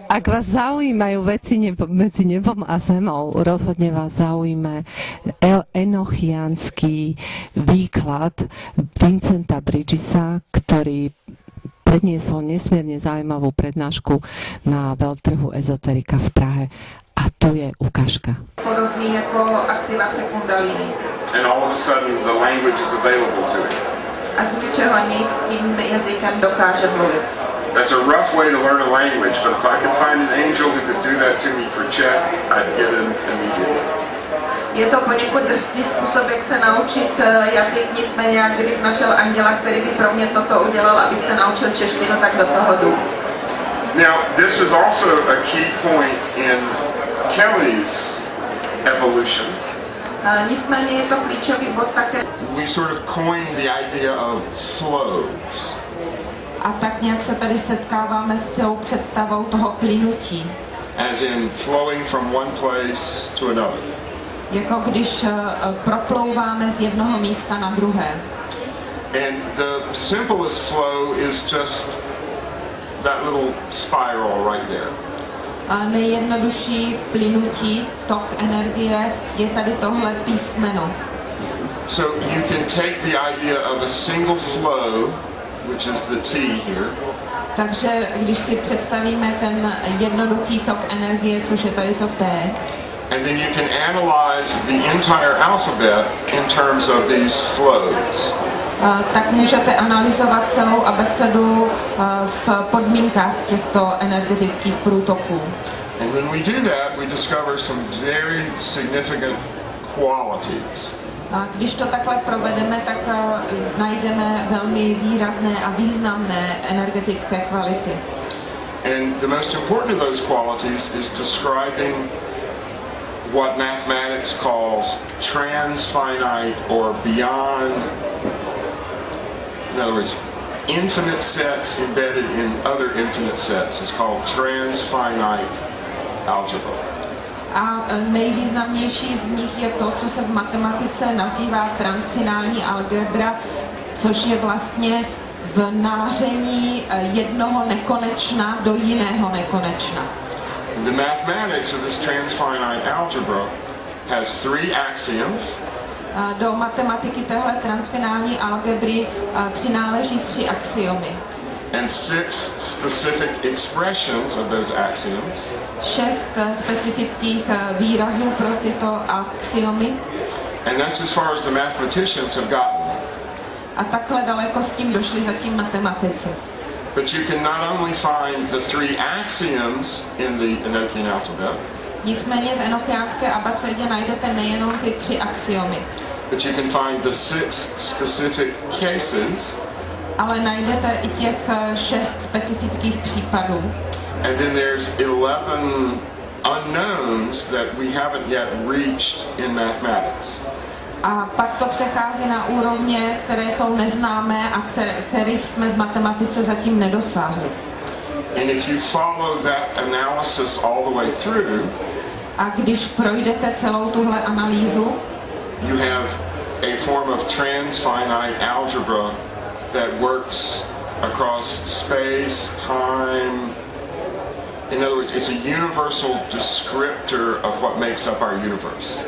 Ak vás zaujímajú veci medzi nebom a zemou, rozhodne vás zaujíme enochiánsky výklad Vincenta Bridgesa, ktorý predniesol nesmierne zaujímavú prednášku na veľtrhu ezoterika v Prahe. A tu je ukážka. Podobný jako aktivace kundalíny. And all of a sudden the language is available to him. A z ničeho nic tím jazykem dokáže mluvit. That's a rough way to learn a language, but if I could find an angel who could do that to me for check, I'd get in immediately. Je to poněkud drsný způsob, jak se naučit jazyk, nicméně jak kdybych našel anděla, který by pro mě toto udělal, abych se naučil češtinu, tak do toho jdu. Now, this is also a key point in Kelly's evolution. Nicméně je to klíčový bod také. We sort of coined the idea of flows. A tak nějak se tady setkáváme s tou představou toho plynutí. As in flowing from one place to another. Jako když proplouváme z jednoho místa na druhé. And the simplest flow is just that little spiral right there. A nejjednodušší plynutí, tok energie, je tady tohle písmeno. So you can take the idea of a single flow, which is the T here. Takže když si představíme ten jednoduchý tok energie, což je tady to T, and then you can analyze the entire alphabet in terms of these flows. Tak můžete analyzovat celou abecedu v podmínkách těchto energetických průtoků. And when we do that, we discover some very significant qualities. A když to takhle provedeme, tak najdeme velmi výrazné a významné energetické kvality. And the most important of those qualities is describing what mathematics calls transfinite or beyond. In other words, infinite sets embedded in other infinite sets is called transfinite algebra. A nejvýznamnější z nich je to, co se v matematice nazývá transfinální algebra, což je vlastně vnáření jednoho nekonečna do jiného nekonečna. The mathematics of this transfinite algebra has three axioms. Do matematiky téhle transfinální algebry přináleží 3 axiomy. And 6 specific expressions of those axioms. 6 specifických výrazů pro tyto axiomy. And that's as far as the mathematicians have gotten. A takhle daleko s tím došli zatím matematici. But you can not only find the 3 axioms in the Enochian alphabet. Nicméně v enochiánské abecedě najdete nejenom ty 3 axiomy. But you can find the 6 specific cases. Ale najdete i těch 6 specifických případů. And then there's 11 unknowns that we haven't yet reached in mathematics. A pak to přechází na úrovně, které jsou neznámé a kterých jsme v matematice zatím nedosáhli. And if you follow that analysis all the way through, a když projdete celou tuhle analýzu, you have a form of transfinite algebra that works across space, time. In other words, it's a universal descriptor of what makes up our universe.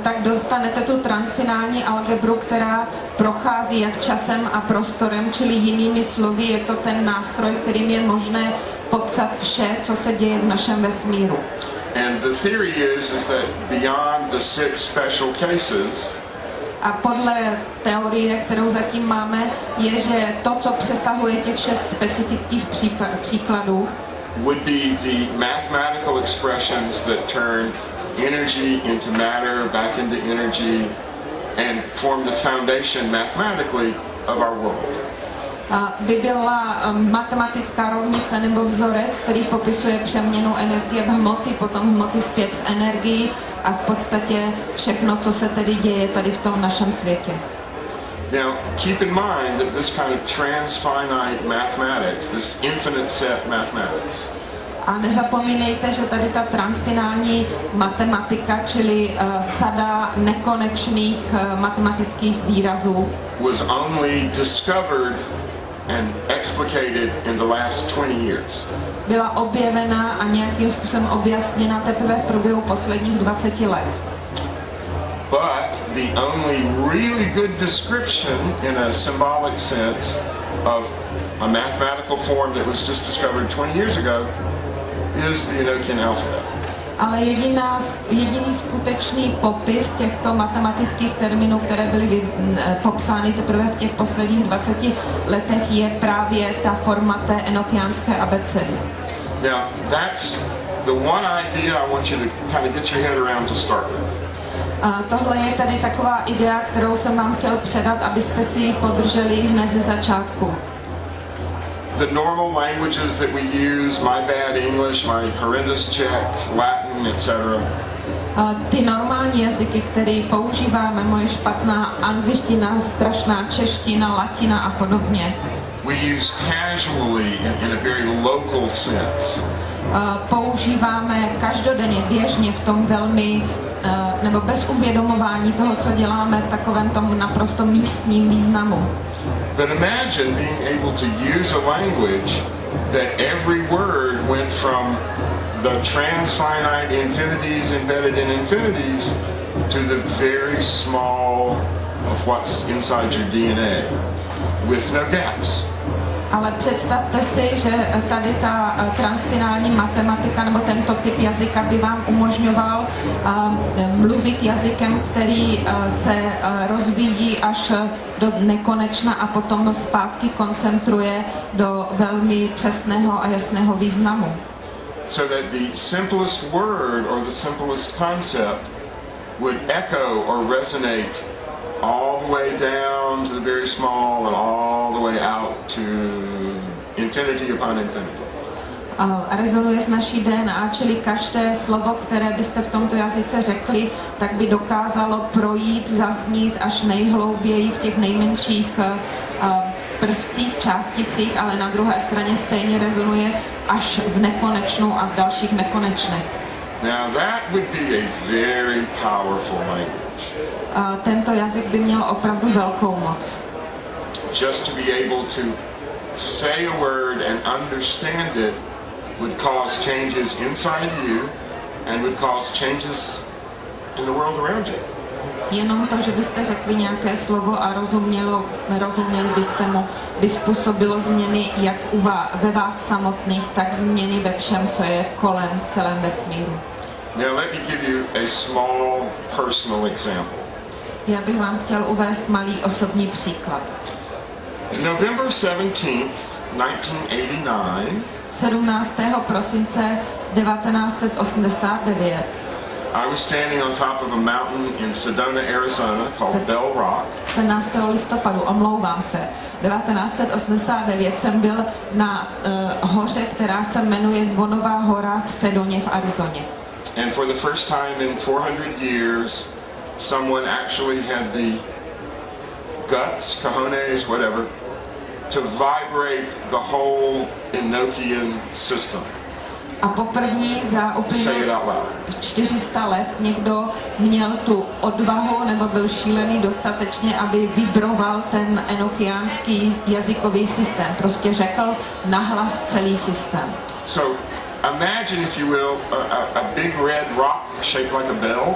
Tak dostanete tu transfinální algebru, která prochází jak časem a prostorem, čili jinými slovy je to ten nástroj, kterým je možné popsat vše, co se děje v našem vesmíru. And the theory is that beyond the 6 special cases, a podle teorie, kterou zatím máme, je, že to, co přesahuje těch 6 specifických příkladů, would be the mathematical expressions that turn energy into matter, back into energy, and form the foundation mathematically of our world. By byla matematická rovnice nebo vzorec, který popisuje přeměnu energie v hmoty, potom hmoty zpět v energii a v podstatě všechno, co se tedy děje tady v tom našem světě. Now, keep in mind that this kind of transfinite mathematics, this infinite set mathematics, a nezapomínejte, že tady ta transfinální matematika, čili sada nekonečných matematických výrazů, was only discovered and explicated in the last 20 years. byla objevena a nějakým způsobem objasněna teprve v průběhu posledních 20 let. But the only really good description in a symbolic sense of a mathematical form that was just discovered 20 years ago is the Enochian alphabet. Ale jediný skutečný popis těchto matematických termínů, které byly popsány teprve v těch posledních 20 letech, je právě ta forma té enochiánské abecedy. Now, that's the one idea I want you to kind of get your head around to start with. Tohle je tady taková idea, kterou jsem vám chtěl předat, abyste si ji podrželi hned ze začátku. The normal languages that we use, my bad English, my horrendous Czech, Latin, etc. Ty normální jazyky, které používáme, moje špatná angličtina, strašná čeština, latina a podobně. We use casually in a very local sense. Používáme každodenně, běžně v tom velmi nebo bez uvědomování toho, co děláme v takovém tom naprosto místním významu. But imagine being able to use a language that every word went from the transfinite infinities embedded in infinities to the very small of what's inside your DNA with no gaps. Ale představte si, že tady ta transfinální matematika nebo tento typ jazyka by vám umožňoval mluvit jazykem, který se rozvíjí až do nekonečna a potom zpátky koncentruje do velmi přesného a jasného významu. So that the simplest word or the simplest concept would echo or resonate all the way down to the very small and all the way out to infinity upon infinity. Rezonuje s naší DNA, čili každé slovo, které byste v tomto jazyce řekli, tak by dokázalo projít, zaznít až nejhlouběji v těch nejmenších prvcích, částicích, ale na druhé straně stejně rezonuje až v nekonečnu a v dalších nekonečnech. Now that would be a very powerful language. Tento jazyk by měl opravdu velkou moc. Just to be able to say a word and understand it would cause changes inside you and would cause changes in the world around you. Jenom to, že byste řekli nějaké slovo a rozuměli byste mu, by způsobilo změny jak ve vás samotných, tak změny ve všem, co je kolem v celém vesmíru. Now let me give you a small personal example. Já bych vám chtěl uvést malý osobní příklad. November 17, 17. prosince 1989 I was standing on top of a mountain in Sedona, Arizona called Bell Rock. 17. listopadu, omlouvám se, 1989 jsem byl na hoře, která se jmenuje Zvonová hora v Sedoně v Arizoně. And for the first time in 400 years, someone actually had the guts, cojones, whatever, to vibrate the whole Enochian system. A poprvé za úplně 400 let někdo měl tu odvahu nebo byl šílený dostatečně, aby vibroval ten enochiánský jazykový systém. Prostě řekl nahlas celý systém. So imagine, if you will, a big red rock shaped like a bell.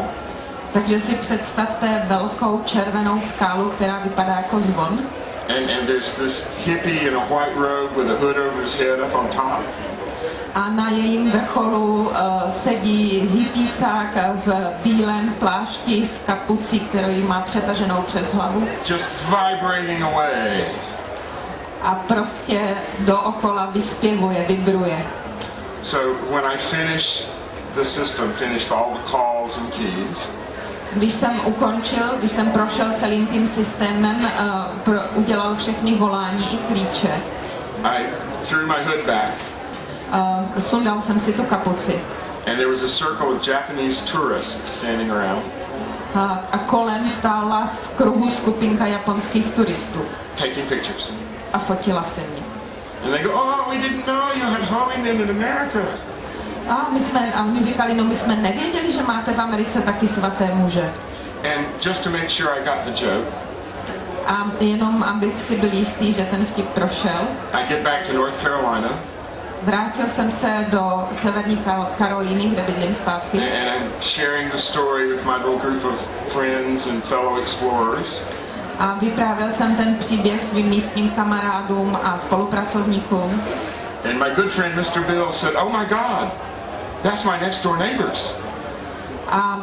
Takže si představte velkou červenou skálu, která vypadá jako zvon. And there's this hippie in a white robe with a hood over his head up on top. A na jejím vrcholu sedí hippísák v bílém plášti s kapucí, kterou má přetaženou přes hlavu. Just vibrating away. A prostě dookola vyspěvuje, vibruje. So when I finished the system, finished all the calls and keys, když jsem prošel celým tím systémem, udělal všechny volání i klíče. I threw my hood back. Sundal jsem si tu kapuci. And there was a circle of Japanese tourists standing around. A kolem stála v kruhu skupinka japonských turistů. Taking pictures. A fotila se mě. And they go, oh, we didn't know you had Holy Men in America. A oni říkali, no my jsme nevěděli, že máte v Americe taky svaté muže. And just to make sure I got the joke. A jenom abych si byl jistý, že ten vtip prošel. I get back to North Carolina. vrátil jsem se do Severní Karolíny, kde bydlím zpátky. And I'm sharing the story with my little group of friends and fellow explorers. A vyprávěl jsem ten příběh svým místním kamarádům a spolupracovníkům. And my good friend Mr. Bill said, "Oh my God, that's my next door neighbors." A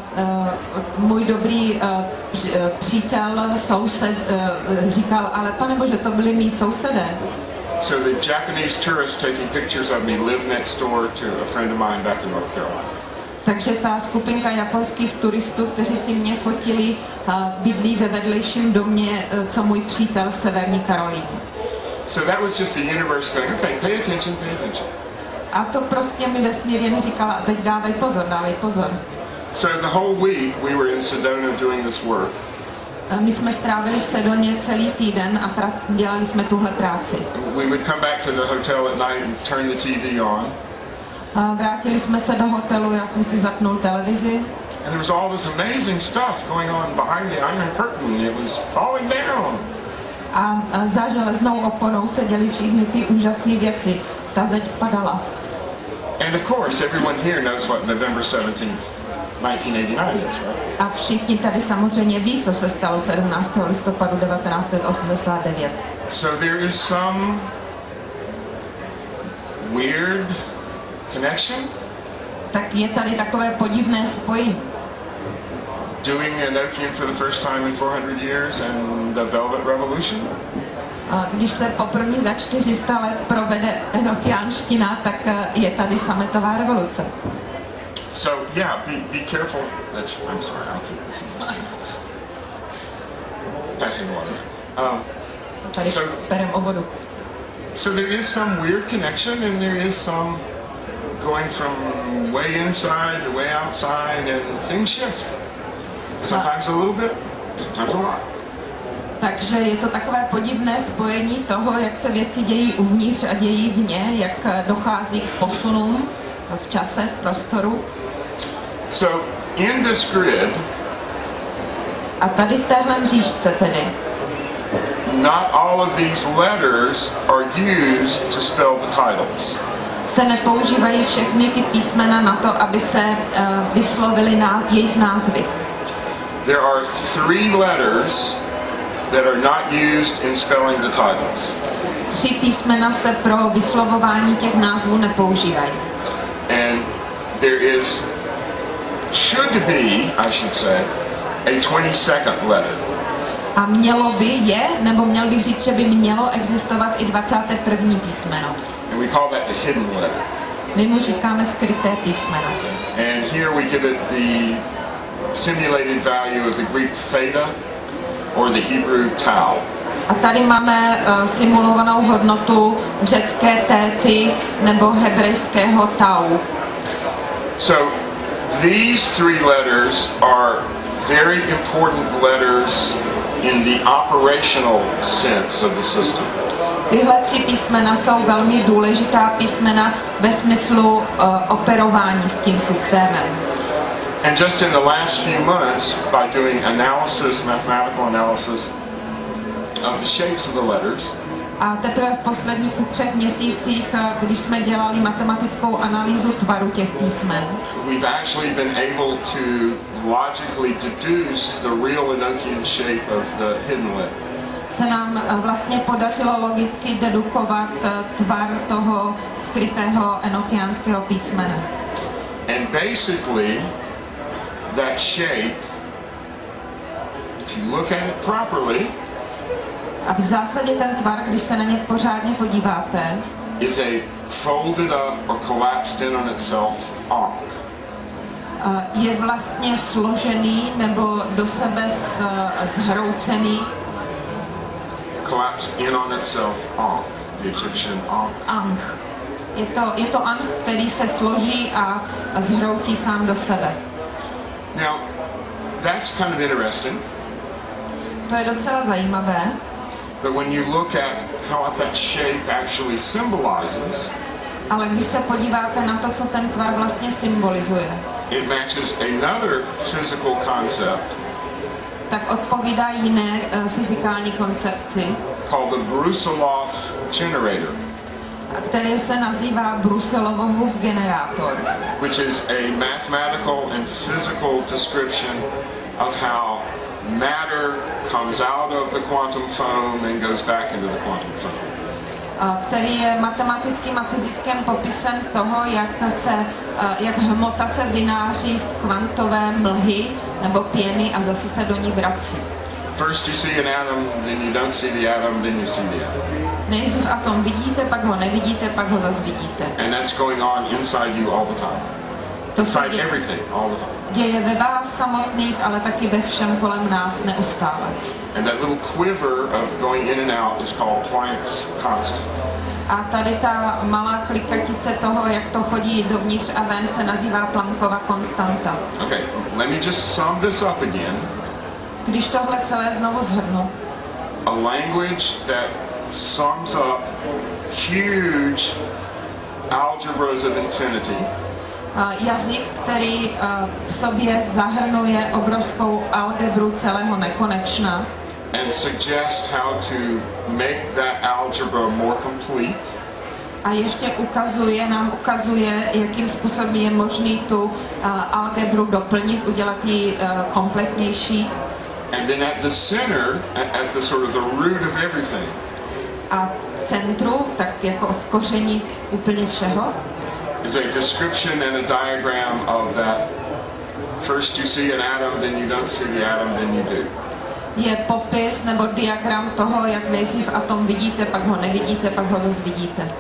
můj dobrý přítel, soused, říkal, ale pane Bože, to byli mý sousedé. So the Japanese tourists taking pictures of me live next door to a friend of mine back in North Carolina. Takže ta skupinka japonských turistů, kteří si mě fotili, bydlí ve vedlejším domě, co můj přítel v Severní Karolíně. So that was just the universe going, okay, pay attention, pay attention. A to prostě mi vesmír jen říkala, teď dávej pozor, dávej pozor. So the whole week we were in Sedona doing this work. My jsme strávili v Sedoně celý týden a dělali jsme tuhle práci. We would come back to the hotel at night and turn the TV on. Vrátili jsme se do hotelu, já jsem si zapnul televizi. And there was all this amazing stuff going on behind the Iron Curtain. It was falling down. A za železnou oponou se děly všechny ty úžasné věci. Ta zeď padala. And of course, everyone here knows what November 17th, 1989 is, right? A všichni tady samozřejmě ví, co se stalo 17. listopadu 1989. So there is some weird connection. Tak je tady takové podivné spojení. Doing Enochian for the first time in 400 years and the Velvet Revolution. Když se poprvé za 400 let provede enochiánština, tak je tady sametová revoluce. So yeah, be careful. I'm sorry, I'll keep this. It's fine. Passing water. Tady berem o vodu. So there is some weird connection, and there is some going from way inside to way outside, and things shift. Sometimes a little bit, sometimes a lot. Takže je to takové podivné spojení toho, jak se věci dějí uvnitř a dějí vně, jak dochází k posunům v čase, v prostoru. So in this grid, a tady v téhle mřížce tedy, not all of these letters are used to spell the titles. Se nepoužívají všechny ty písmena na to, aby se vyslovily jejich názvy. There are 3 letters that are not used in spelling the titles. 3 písmena se pro vyslovování těch názvů nepoužívají. And there should be, I should say, a 22nd letter. A měl bych říct, že by mělo existovat i 21. písmeno. And we call that the hidden letter. My mu říkáme skryté písmeno. And here we get the simulated value of the Greek theta or the Hebrew tau. A tady máme simulovanou hodnotu řecké téty nebo hebrejského tau. So these 3 letters are very important letters in the operational sense of the system. Tyhle 3 písmena jsou velmi důležitá písmena ve smyslu operování s tím systémem. And just in the last few months, by doing analysis, mathematical analysis of the shapes of the letters, a teprve v posledních 3 měsících, když jsme dělali matematickou analýzu tvaru těch písmen, we've actually been able to logically deduce the real Enochian shape of the hidden letter. Se nám vlastně podařilo logicky dedukovat tvar toho skrytého enochiánského písmene. And basically, that shape, if you look at it properly, a v zásadě ten tvar, když se na ně pořádně podíváte, is a folded up or collapsed in on itself arc. Je vlastně složený nebo do sebe zhroucený Collapsed in on itself arc, the Egyptian arc. Anh. Je to anh, který se složí a zhroutí sám do sebe. Now, that's kind of interesting. To je docela zajímavé. But when you look at how that shape actually symbolizes, ale když se podíváte na to, co ten tvar vlastně symbolizuje, it matches another physical concept, tak odpovídá jiné fyzikální koncepci, called the Brusilov generator. který se nazývá Bruselovův generátor. Which is a mathematical and physical description of how matter comes out of the quantum foam and goes back into the quantum foam. Který je matematickým a fyzickým popisem toho, jak hmota se vynáří z kvantové mlhy nebo pěny a zase se do ní vrací. First you see an atom, then you don't see the atom, then you see the atom. Nejdřív atom vidíte, pak ho nevidíte, pak ho zase vidíte. And that's going on inside you all the time. Inside everything, all the time. Děje ve vás samotných, ale taky ve všem kolem nás neustále. And that little quiver of going in and out is called Planck's constant. A tady ta malá klikatice toho, jak to chodí dovnitř a ven, se nazývá Planckova konstanta. Okay, let me just sum this up again. Když tohle celé znovu shrnu. A language that sums up huge algebras of infinity. Jazyk, který v sobě zahrnuje obrovskou algebru celého nekonečna. And suggest how to make that algebra more complete. A ještě nám ukazuje, jakým způsobem je možný tu algebru doplnit, udělat ji kompletnější. And then at the center, at the sort of the root of everything. A v centru, tak jako v koření úplně všeho, is a description and a diagram of that. First you see an atom, then you don't see the atom, then you do. Je popis nebo diagram toho, jak nejdřív atom vidíte, pak ho nevidíte, pak ho zase vidíte.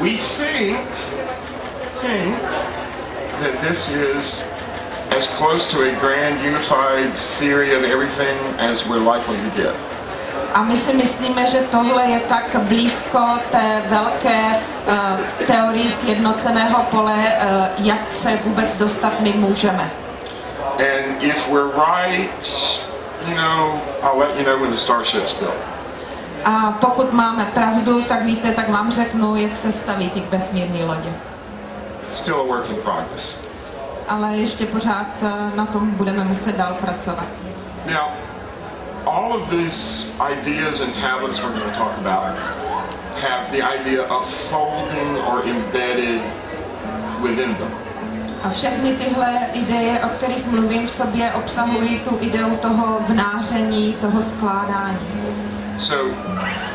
We think that this is as close to a grand unified theory of everything as we're likely to get. A my si myslíme, že tohle je tak blízko té velké teorii sjednoceného pole, jak se vůbec dostat my můžeme. And if we're right, I'll let you know when the starship's built. A pokud máme pravdu, tak víte, tak vám řeknu, jak se staví ty vesmírné lodě. Still a work in progress. Ale ještě pořád na tom budeme muset dál pracovat. Now, all of these ideas and tablets we're going to talk about have the idea of folding or embedded within them. A všechny tyhle ideje, o kterých mluvím, v sobě obsahují tu ideu toho vnáření, toho skládání. So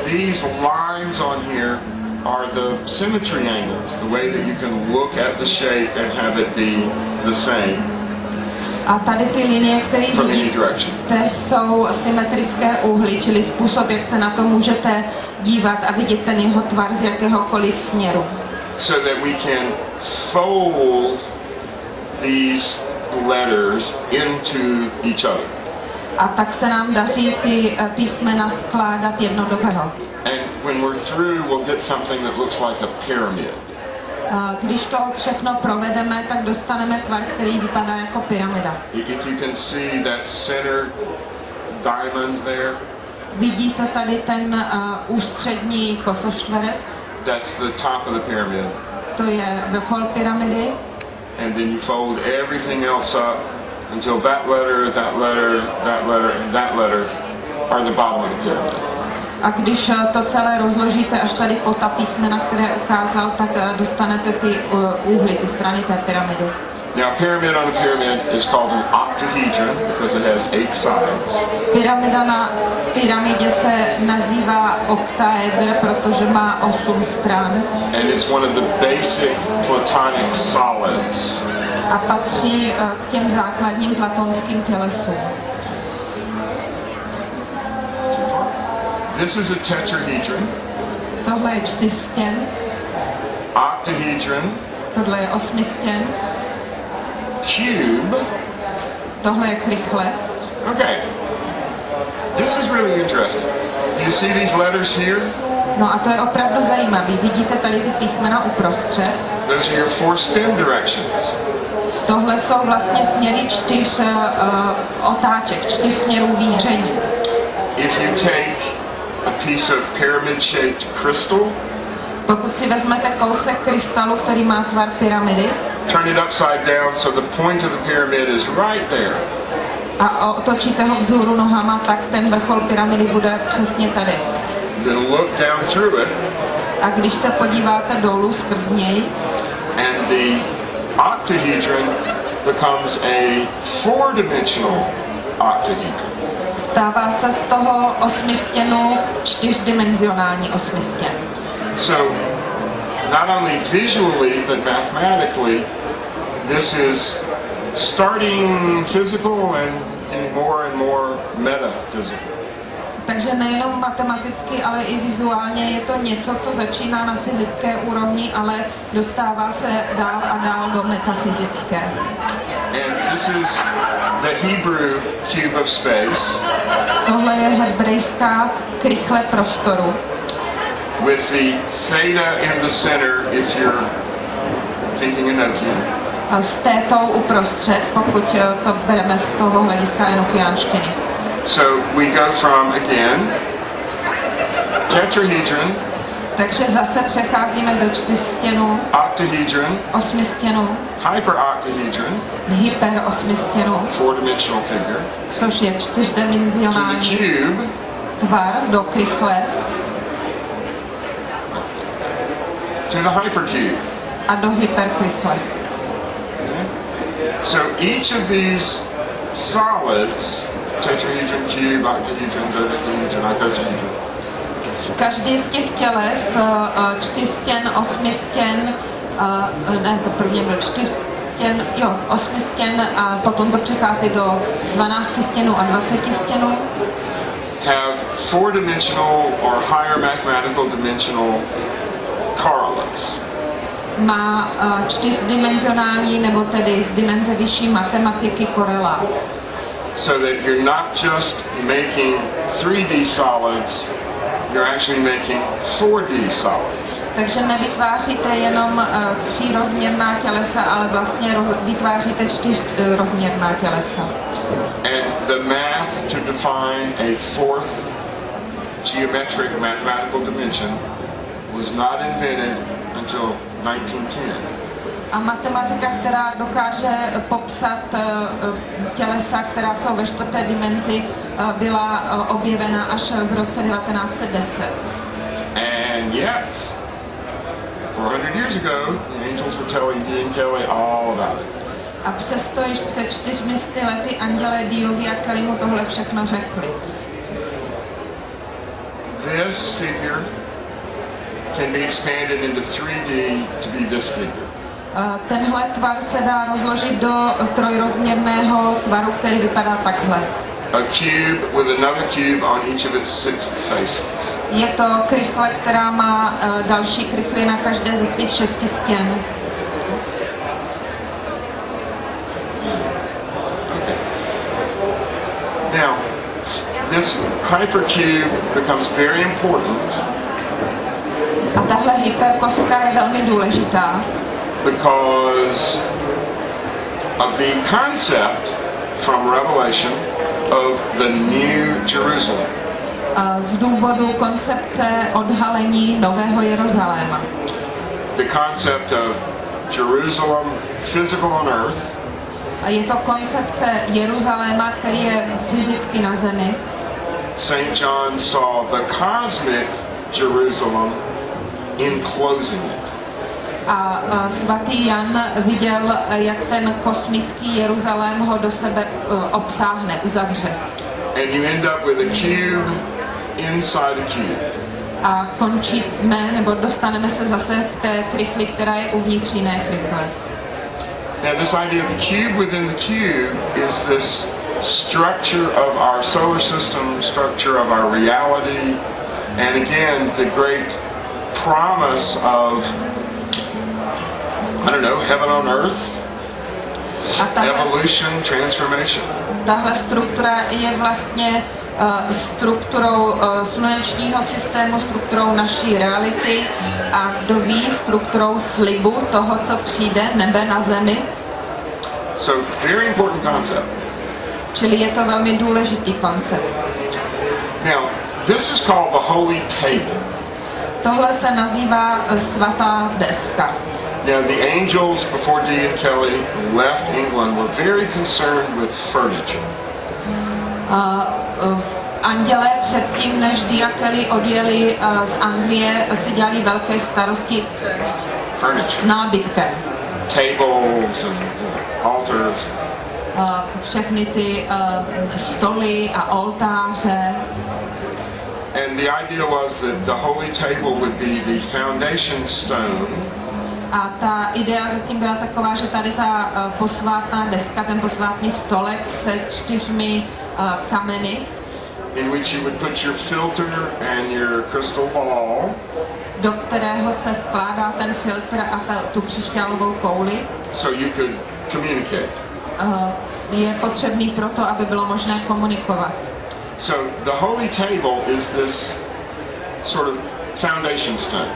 these lines on here are the symmetry angles, the way that you can look at the shape and have it be the same. A tady ty linie, které vidíte, jsou symetrické úhly, čili způsob, jak se na to můžete dívat a vidět ten jeho tvar z jakéhokoliv směru. So that we can fold these letters into each other. A tak se nám daří ty písmena skládat jedno do druhého. And when we're through, we'll get something that looks like a pyramid. Když to všechno provedeme, tak dostaneme tvar, který vypadá jako pyramida. If you can see that center diamond there. Vidíte tady ten ústřední kosoštverec? That's the top of the pyramid. To je vrchol pyramidy. And then you fold everything else up until that letter, that letter, that letter, and that letter are the bottom of the pyramid. A když to celé rozložíte až tady po ta písmena, které ukázal, tak dostanete ty úhly, ty strany té pyramidy. Now, a pyramid on a pyramid is called an octahedron because it has 8 sides. Pyramida na pyramidě se nazývá oktaedr, protože má 8 stran. And it's one of the basic platonic solids. A patří k těm základním platonským tělesům. This is a tetrahedron. Tohle je 4stěn. Octahedron. Tohle je 8stěn. Cube. Tohle je krychle. Okay. This is really interesting. You see these letters here? No a to je opravdu zajímavé. Vidíte tady ty písmena uprostřed? Those are your 4 spin directions. Tohle jsou vlastně směry 4 otáček, 4 směrů víření. If you take a piece of pyramid-shaped crystal, pokud si vezmete kousek krystalu, který má tvar pyramidy, turn it upside down so the point of the pyramid is right there. A otočíte ho vzhůru nohama, tak ten vrchol pyramidy bude přesně tady. Then look down through it. A když se podíváte dolů skrz něj, and the octahedron becomes a four-dimensional octahedron. stává se z toho osmistěnu čtyřdimenzionální osmistěn. So, not only visually, but mathematically, this is starting physical and getting more and more metaphysical. Takže nejenom matematicky, ale i vizuálně je to něco, co začíná na fyzické úrovni, ale dostává se dál a dál do metafyzické. And this is the Hebrew cube of space. Tohle je hebrejská krychle prostoru. With the theta in the center, if you're thinking Enochian. S tétou uprostřed, pokud to bereme z toho hlediska enochiánštiny. So we go from, again, tetrahedron, takže zase přecházíme ze čtyřstěnu, octahedron, osmistěnu, hyperoctahedron, hyperosmistěnu, four-dimensional figure, což je to the čtyřdimenzionální cube, tvar do krychle, to the hypercube. a do hyperkrychle. Okay? So each of these solids, tetrahedron, cube, octahedron, dodecahedron, icosahedron, Každý z těch těles, čtyřstěn, osmistěn, ne, to prvně byl čtyřstěn, jo, osmistěn a potom to přechází do 12 stěnů a 20 stěnů, have four-dimensional or higher mathematical dimensional correlates. má čtyřdimenzionální nebo tedy z dimenze vyšší matematiky korelát. So that you're not just making 3D solids, you're actually making 4D solids. Takže nevytváříte jenom třírozměrná tělesa, ale vlastně vytváříte čtyřrozměrná tělesa. And the math to define a fourth geometric mathematical dimension was not invented until 1910. A matematika, která dokáže popsat tělesa, která jsou ve čtvrté dimenzi, byla objevena až v roce 1910. And yet, 400 years ago, the angels were telling Dee and Kelly all about it. A přesto již před 400 lety andělé Diovi a Kelly mu tohle všechno řekli. This figure can be expanded into 3D to be this figure. Tenhle tvar se dá rozložit do trojrozměrného tvaru, který vypadá takhle. A cube with another cube on each of its 6 faces. Je to krychle, která má další krychly na každé ze svých 6 stěn. Okay. Now, this hypercube becomes very important A tahle hyperkostka je velmi důležitá, because of the concept from Revelation of the New Jerusalem. z důvodu koncepce odhalení Nového Jeruzaléma. The concept of Jerusalem physical on earth. A je to koncepce Jeruzaléma, který je fyzicky na zemi. St. John saw the cosmic Jerusalem enclosing it. A svatý Jan viděl, jak ten kosmický Jeruzalém ho do sebe obsáhne, uzavře. And you end up with a cube inside a cube. A končíme, nebo dostaneme se zase k té krychli, která je uvnitř jiné krychle. Now this idea of the cube within the cube is this structure of our solar system, structure of our reality, and again the great promise of, I don't know, heaven on earth, evolution, transformation. Tahle struktura je vlastně strukturou slunečního systému, strukturou naší reality a kdo ví, strukturou slibu toho, co přijde, nebe na zemi. So very important concept. Čili je to velmi důležitý koncept. Now, this is called the Holy Table. Tohle se nazývá svatá deska. Now, the angels before Dee and Kelly left England were very concerned with furniture. Andělé předtím, než Diakely odjeli z Anglie, si dělali velké starosti s nábytkem. Tables and altars. Všechny ty stoly a oltáře. And the idea was that the holy table would be the foundation stone. A ta idea zatím byla taková, že tady ta posvátná deska, ten posvátný stolek se 4 kameny, in which you would put your filter and your crystal ball. Do kterého se vkládá ten filtr a tu křišťálovou kouli. So you could communicate. Je potřebný proto, aby bylo možné komunikovat. So the holy table is this sort of foundation stone.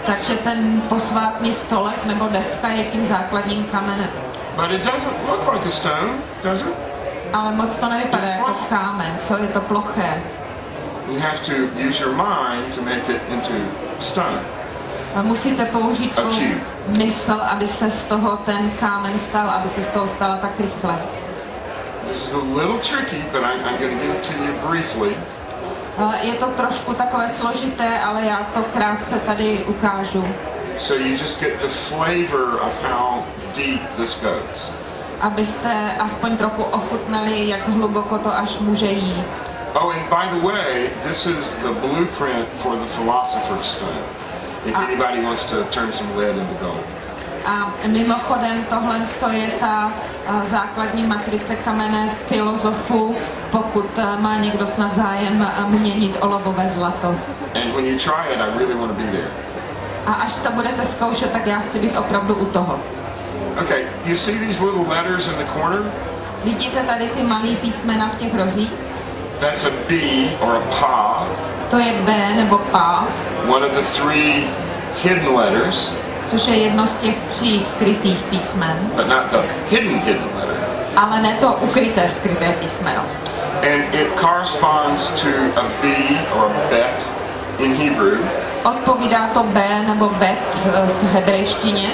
Takže ten posvátný stolek nebo deska je tím základním kamenem. But it doesn't look like a stone, does it? Ale moc to nevypadá jako kámen, co je to ploché. You have to use your mind to make it into stone. A musíte použít svou mysl, aby se z toho ten kámen stal, aby se z toho stala tak rychle. This is a little tricky, but I'm going to give it to you briefly. Je to trošku takové složité, ale já to krátce tady ukážu. So you just get the flavor of how deep this goes. Abyste aspoň trochu ochutnali, jak hluboko to až může jít. Oh, and by the way, this is the blueprint for the Philosopher's Stone. If anybody wants to turn some lead into gold. A mimochodem tohle je ta základní matrice kamene filozofů, pokud má někdo snad zájem měnit olovo ve zlato. And when you try it, I really want to be there. A až to budete zkoušet, tak já chci být opravdu u toho. Okay, you see these little letters in the corner? Vidíte tady ty malý písmena v těch rozích? That's a B or a pa. To je B nebo pa. One of the 3 hidden letters. Což je jedno z těch 3 skrytých písmen. But not the hidden letter. Ale ne to ukryté skryté písmeno. And it corresponds to a B or a bet in Hebrew. Odpovídá to B nebo bet v hebrejštině.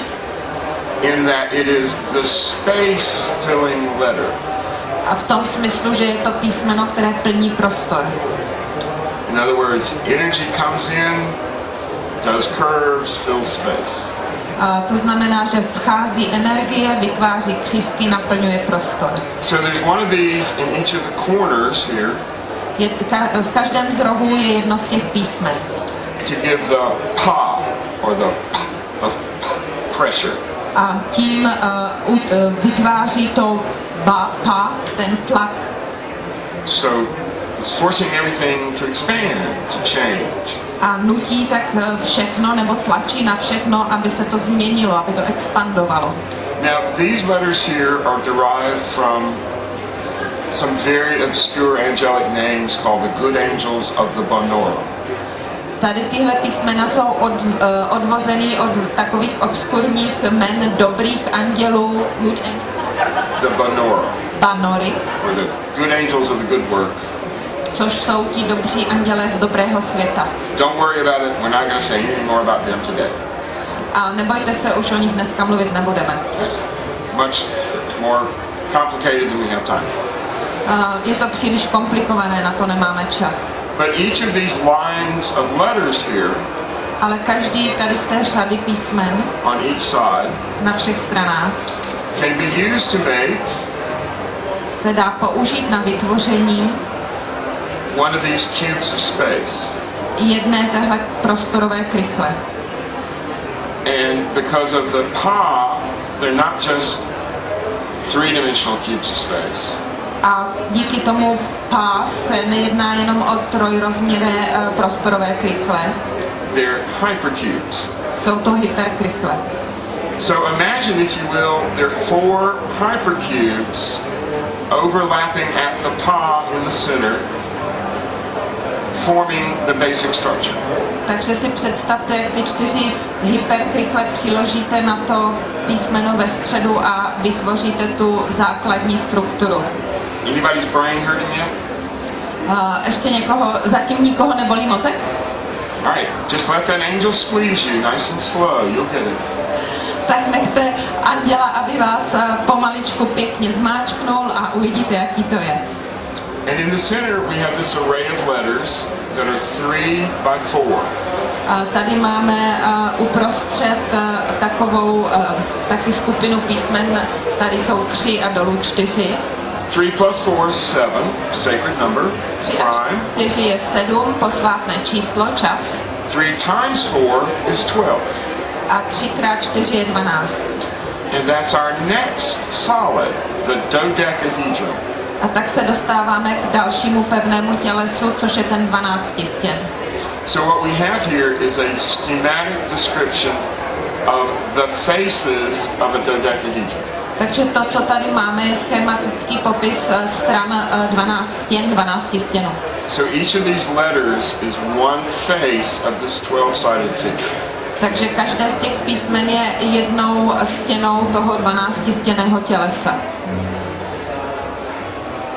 In that it is the space filling letter. A v tom smyslu, že je to písmeno, které plní prostor. In other words, energy comes in, does curves, fills space. To znamená, že vchází energie, vytváří křivky, naplňuje prostor. So there's one of these in each of the corners here. V každém z rohů je jedno z těch písmen. To give the pa or the of pressure. A tím vytváří to pa, ten tlak. So it's forcing everything to expand, to change. A nutí tak všechno, nebo tlačí na všechno, aby se to změnilo, aby to expandovalo. Now, these letters here are derived from some very obscure angelic names called the good angels of the Bonora. Tady tyhle písmena jsou odvozený od takových obskurních jmen dobrých andělů, the Bonora. Banory. Or the good angels of the good work. Což jsou ti dobří andělé z dobrého světa. Don't worry about it. We're not going to say anything more about them today. A nebojte se, už o nich dneska mluvit nebudeme. It's much more complicated than we have time for. Je to příliš komplikované, na to nemáme čas. But each of these lines of letters here, ale každý tady z té řady písmen on each side, na všech stranách, can be used to make se dá použít na vytvoření one of these cubes of space. Jedné téhle prostorové krychle. And because of the pa, they're not just 3-dimensional cubes of space. A díky tomu pa se nejedná jenom o trojrozměrné prostorové krychle. They're hypercubes. Jsou to hyperkrychle. So imagine, if you will, there are 4 hypercubes overlapping at the pa in the center, forming the basic structure. Takže si představte, jak ty 4 hyperkrychle přiložíte na to písmeno ve středu a vytvoříte tu základní strukturu. Anybody's brain hurting yet? Ještě zatím nikoho nebolí mozek? All right, just let that angel squeeze you nice and slow. You'll get it. Tak nechte anděla, aby vás pomaličku pěkně zmáčknul a uvidíte, jaký to je. And in the center we have this array of letters that are 3 by 4. Tady máme uprostřed takovou taky skupinu písmen, tady jsou 3 a dolů 4. 3 plus 4 is 7, sacred number, 3 a 4 je 7, posvátné číslo, čas. 3 times 4 is 12. A 3 krát 4 je 12. And that's our next solid, the dodecahedron. A tak se dostáváme k dalšímu pevnému tělesu, což je ten 12stěn. So what we have here is a schematic description of the faces of a dodecahedron. Takže to, co tady máme, je schematický popis stran 12 stěnů. So each of these letters is one face of this 12-sided figure. Takže každé z těch písmen je jednou stěnou toho 12stěnného tělesa.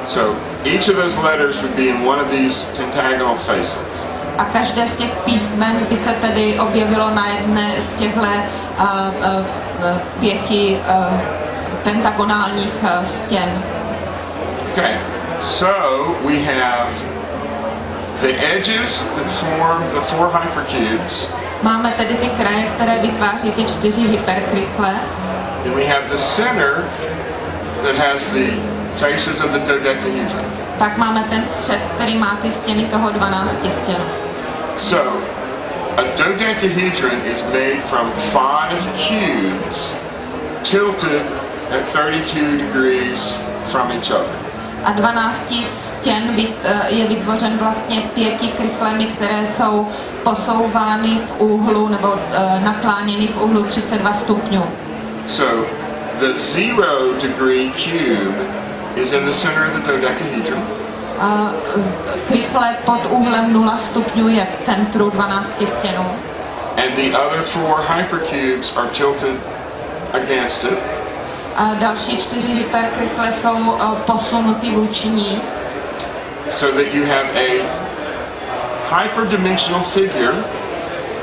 So each of those letters would be in one of these pentagonal faces. A každé z těch písmen by se tedy objevilo na jedné z těchto 5 pentagonálních stěn. Okay, so we have the edges that form the 4 hypercubes. Máme tedy ty kraje, které vytváří ty 4 hyperkrychle. Then we have the center that has the faces of the dodecahedron. Pak máme ten střed, který má ty stěny toho 12 stěnu. So, a dodecahedron is made from 5 cubes tilted at 32 degrees from each other. A 12 stěn je vytvořen vlastně 5 krychlemi, které jsou posouvány v úhlu nebo nakláněny v úhlu 32 stupňů. So, the 0 degree cube is in the center of the dodecahedron. Krychle pod úhlem 0 stupňů je v centru 12 stěnů. And the other 4 hypercubes are tilted against it. A další 4 hyperkrychle jsou posunuty vůči ní. So that you have a hyperdimensional figure.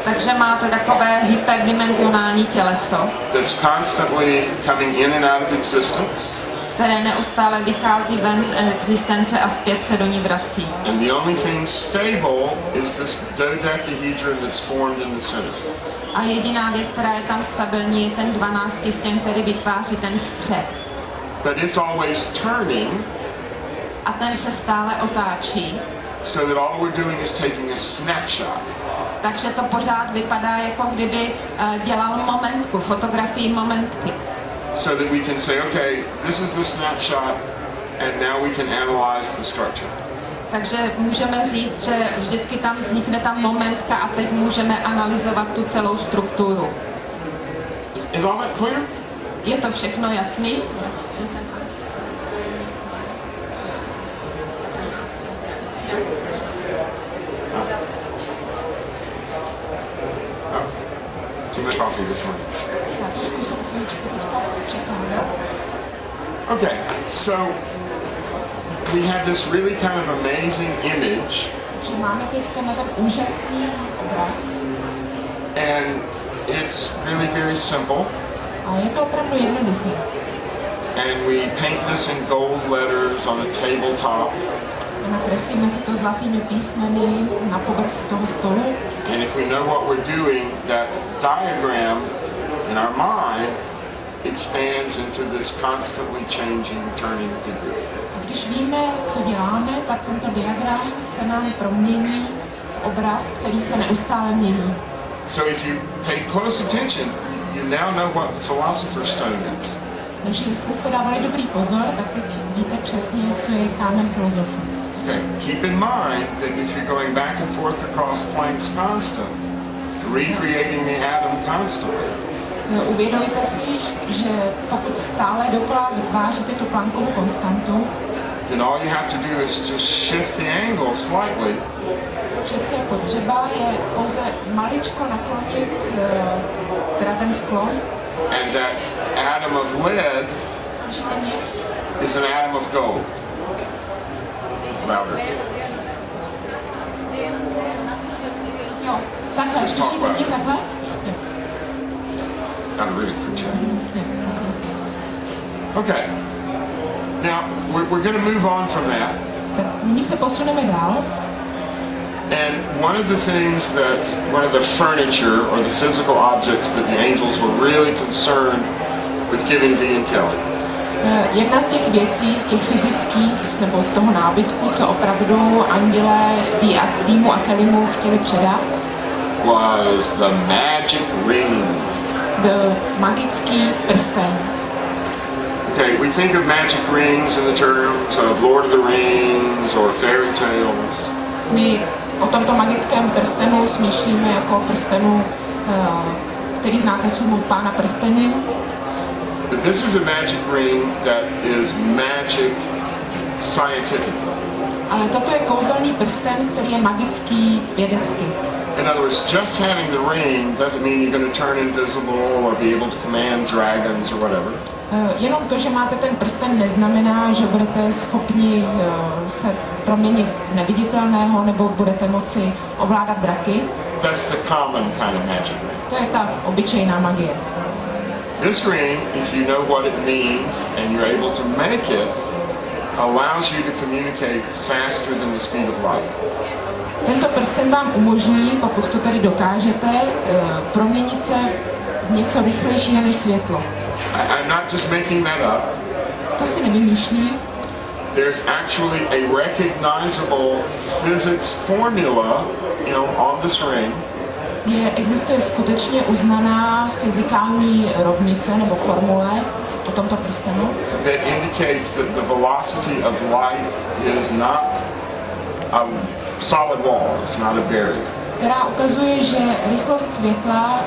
Takže máte takové hyperdimenzionální těleso, That's constantly coming in and out of existence. které neustále vychází ven z existence a zpět se do ní vrací. And the only thing stable is this dodecahedron that's formed in the center. A jediná věc, která je tam stabilní, je ten 12 stěn, který vytváří ten střed. But it's always turning, A ten se stále otáčí, so that all we're doing is taking a snapshot. takže to pořád vypadá, jako kdyby dělal momentku, fotografii momentky. So that we can say, okay, this is the snapshot, and now we can analyze the structure. Takže můžeme říct, že vždycky tam vznikne ta momentka a teď můžeme analyzovat tu celou strukturu. Is all that clear? Je to všechno jasný? Too much coffee this morning. Okay, so we have this really kind of amazing image, Takže máme teďka na ten úžasný obraz and it's really very simple. a je to opravdu jednoduché. And we paint this in gold letters on a tabletop. Nakreslíme si to zlatými písmeny na povrch toho stolu. And if we know what we're doing, that diagram in our mind expands into this constantly changing, turning figure. A když víme, co děláme, tak tento diagram se nám promění v obraz, který se neustále mění. So if you pay close attention, you now know what philosopher's stone is. Takže jestli jste dávali dobrý pozor, tak teď víte přesně, co je kámen filozofů. Okay. Keep in mind that if you're going back and forth across Planck's constant, recreating the atom constantly, Uvědomíte si, že pokud stále dokola vytváříte tu Planckovu konstantu, then all you have to do is just shift the angle slightly, že co je potřeba, je pouze maličko naklonit teda ten sklon, and that atom of lead is an atom of gold. Louder. Jo, takhle, slyšíte mě takhle? Jo. Gotta really project. Okay. Now we're going to move on from that. tak nyní se posuneme dál. And one of the furniture or the physical objects that the angels were really concerned with giving Dee and Kelly. Jedna z těch věcí, z těch fyzických nebo z toho nábytku, co opravdu andělé Deemu a Kellymu chtěli předat, was the magic ring. byl magický prsten. Okay, we think of magic rings in the terms of Lord of the Rings or fairy tales. My o tomto magickém prstenu smýšlíme jako prstenu, který znáte z filmu Pána prstenů. But this is a magic ring that is magic scientifically. Ale toto je kouzelný prsten, který je magický vědecky. In other words, just having the ring doesn't mean you're going to turn invisible or be able to command dragons or whatever. Jenom to, že máte ten prsten, neznamená, že budete schopni se proměnit v neviditelného nebo budete moci ovládat draky. That's the common kind of magic ring. To je ta obyčejná magie. This ring, if you know what it means and you're able to make it, allows you to communicate faster than the speed of light. Tento prsten vám umožní, pokud to tedy dokážete, proměnit se v něco rychlejšího než světlo. I'm not just making that up. To si nevymýšlím. There's actually a recognizable physics formula, on this ring. Existuje skutečně uznaná fyzikální rovnice nebo formule o tomto prstenu, that indicates that the velocity of light is not a solid wall, it's not a barrier. Která ukazuje, že rychlost světla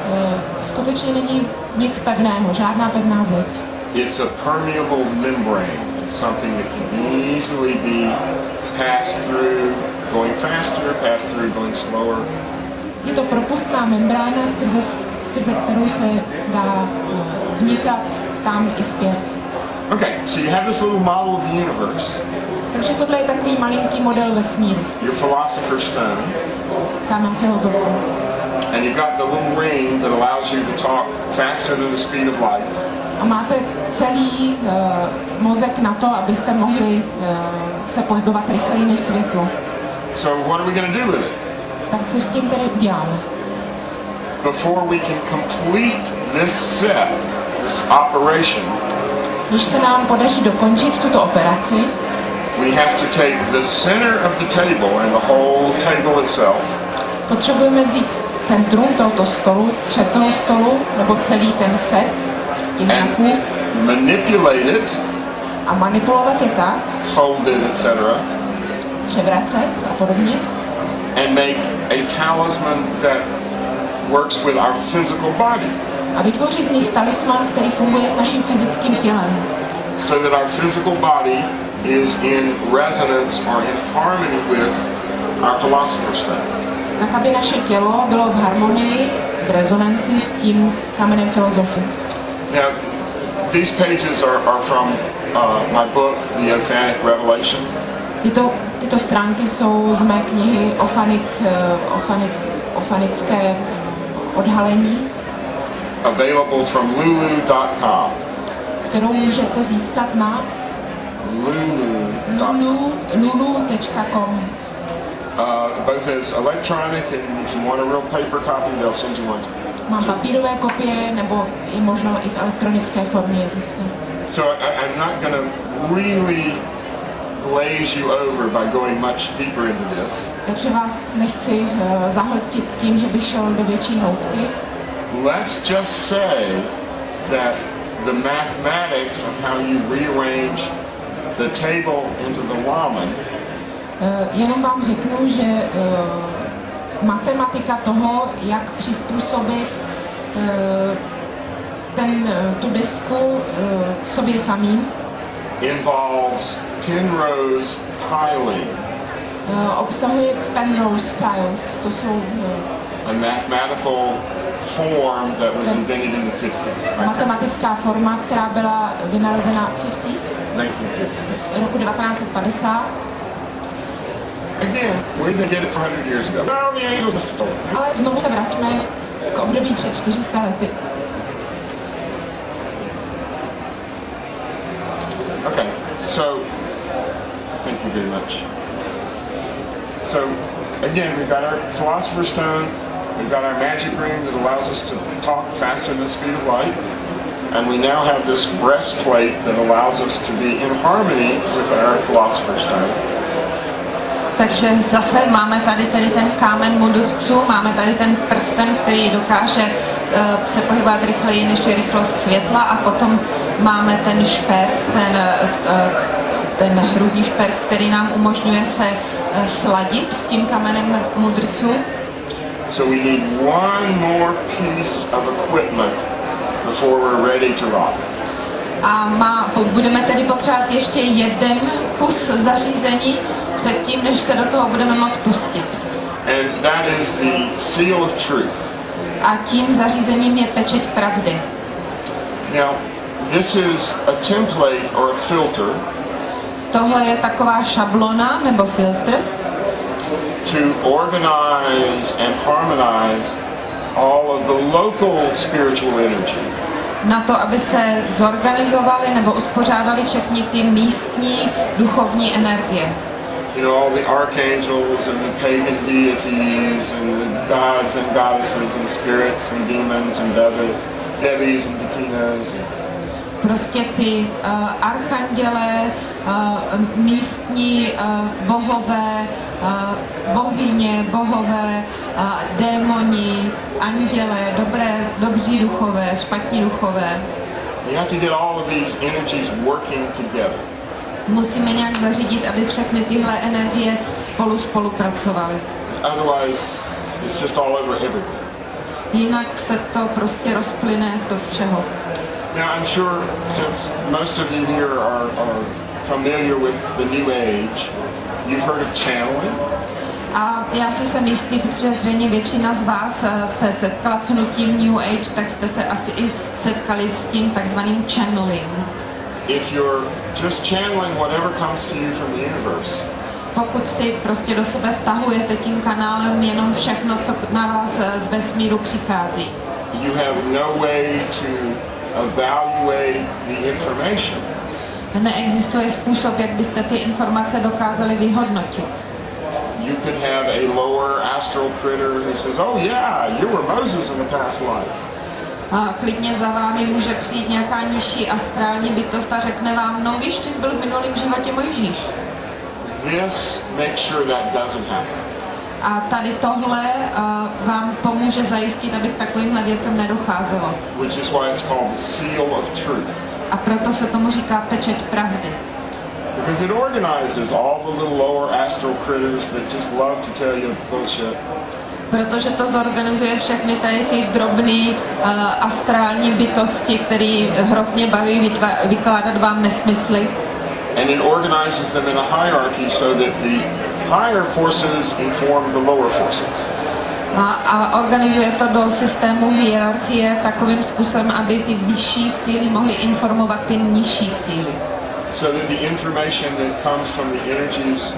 skutečně není nic pevného, žádná pevná zeď. It's a permeable membrane. It's something that can easily be passed through, going faster, passed through, going slower. Je to propustná membrána, skrze kterou se dá vnikat tam i zpět. Okay, so you have this little model of the universe. Takže tohle je takový malinký model vesmíru. Your philosopher's stone. Kámen filozofů. And you've got the little ring that allows you to talk faster than the speed of light. A máte celý mozek na to, abyste mohli se pohybovat rychleji než světlo. So what are we going to do with it? Tak co s tím tedy uděláme? Before we can complete this set, this operation, Když se nám podaří dokončit tuto operaci, we have to take the center of the table and the whole table itself. Potřebujeme vzít centrum tohoto stolu, střed toho stolu, nebo celý ten set těch znaků. Manipulate it. A manipulovat je tak. Fold it, etc. Převracet a podobně. And make a talisman that works with our physical body. A vytvořit z nich talisman, který funguje s naším fyzickým tělem. So that our physical body is in resonance or in harmony with our philosopher's stone. Tak, aby naše tělo bylo v harmonii, v rezonanci s tím kamenem filozofů. Now, these pages are from my book, The Ophanic Revelation. Tyto stránky jsou z mé knihy Ofanické odhalení, available from lulu.com. kterou můžete získat na lulu.com. Both as electronic and if you want a real paper copy, they'll send you one. Mám papírové kopie, nebo je možno i v elektronické formě získat. So I'm not going to really glaze you over by going much deeper into this. Takže vás nechci zahltit tím, že bych šel do větší hloubky. Let's just say that the mathematics of how you rearrange the table into the Raman. Jenom vám řeknu, že matematika toho, jak přizpůsobit tu desku sobě samým, involves Penrose tiling. Obsahuje Penrose tiles, to jsou a mathematical form that was invented in the 50s. Matematická forma, která byla vynalezena v 1950s. Roku 1950. Again, where did they get it 400 years ago? No, the angels must have told them. Ale znovu se vraťme k období před 400 lety. Okay, so thank you very much. So again, we've got our Philosopher's Stone, we've got our magic ring that allows us to talk faster than the speed of light, and we now have this breastplate that allows us to be in harmony with our Philosopher's Stone. Takže zase máme tady ten kámen mudrců, máme tady ten prsten, který dokáže se pohybovat rychleji než je rychlost světla, a potom máme ten šperk, ten hrudní šperk, který nám umožňuje se sladit s tím kamenem mudrců. So we need one more piece of equipment before we're ready to rock. A budeme tedy potřebovat ještě jeden kus zařízení předtím, než se do toho budeme moct pustit. And that is the seal of truth. A tím zařízením je pečeť pravdy. Now, this is a template or a filter. Tohle je taková šablona nebo filtr, to organize and harmonize all of the local spiritual energy. Na to, aby se zorganizovali nebo uspořádali všechny ty místní duchovní energie. You know, all the archangels and the pagan deities and the gods and goddesses and spirits and demons and devis and dakinas. Prostě ty archandělé, místní bohové, bohyně, bohové, démoni, andělé, dobří duchové, špatní duchové. You have to get all of these energies working together. Musíme nějak zařídit, aby všechny tyhle energie spolupracovaly. Otherwise, it's just all over everywhere. Jinak se to prostě rozplyne do všeho. Now, I'm sure since most of you here are familiar with the New Age, you've heard of channeling. A já si jsem jistý, protože zřejmě většina z vás se setkala s hnutím New Age, tak jste se asi i setkali s tím takzvaným channeling. If you're just channeling whatever comes to you from the universe, pokud si prostě do sebe vtahujete tím kanálem jenom všechno, co na vás z vesmíru přichází, you have no way to evaluate the information. Neexistuje způsob, jak byste ty informace dokázali vyhodnotit. You could have a lower astral critter who says, "Oh yeah, you were Moses in the past life." A klidně za vámi může přijít nějaká nižší astrální bytost a řekne vám, no víš, ty jsi byl v minulém životě Mojžíš. This makes sure that doesn't happen. A tady tohle vám pomůže zajistit, aby k takovýmhle věcem nedocházelo. Which is why it's called the seal of truth. A proto se tomu říká pečeť pravdy. Because it organizes all the little lower astral critters that just love to tell you bullshit. Protože to zorganizuje všechny tady ty drobné astrální bytosti, které hrozně baví vykládat vám nesmysly. And it organizes them in a hierarchy so that the higher forces inform the lower forces. A organizuje to do systému hierarchie takovým způsobem, aby ty vyšší síly mohly informovat ty nižší síly. So that the information that comes from the energies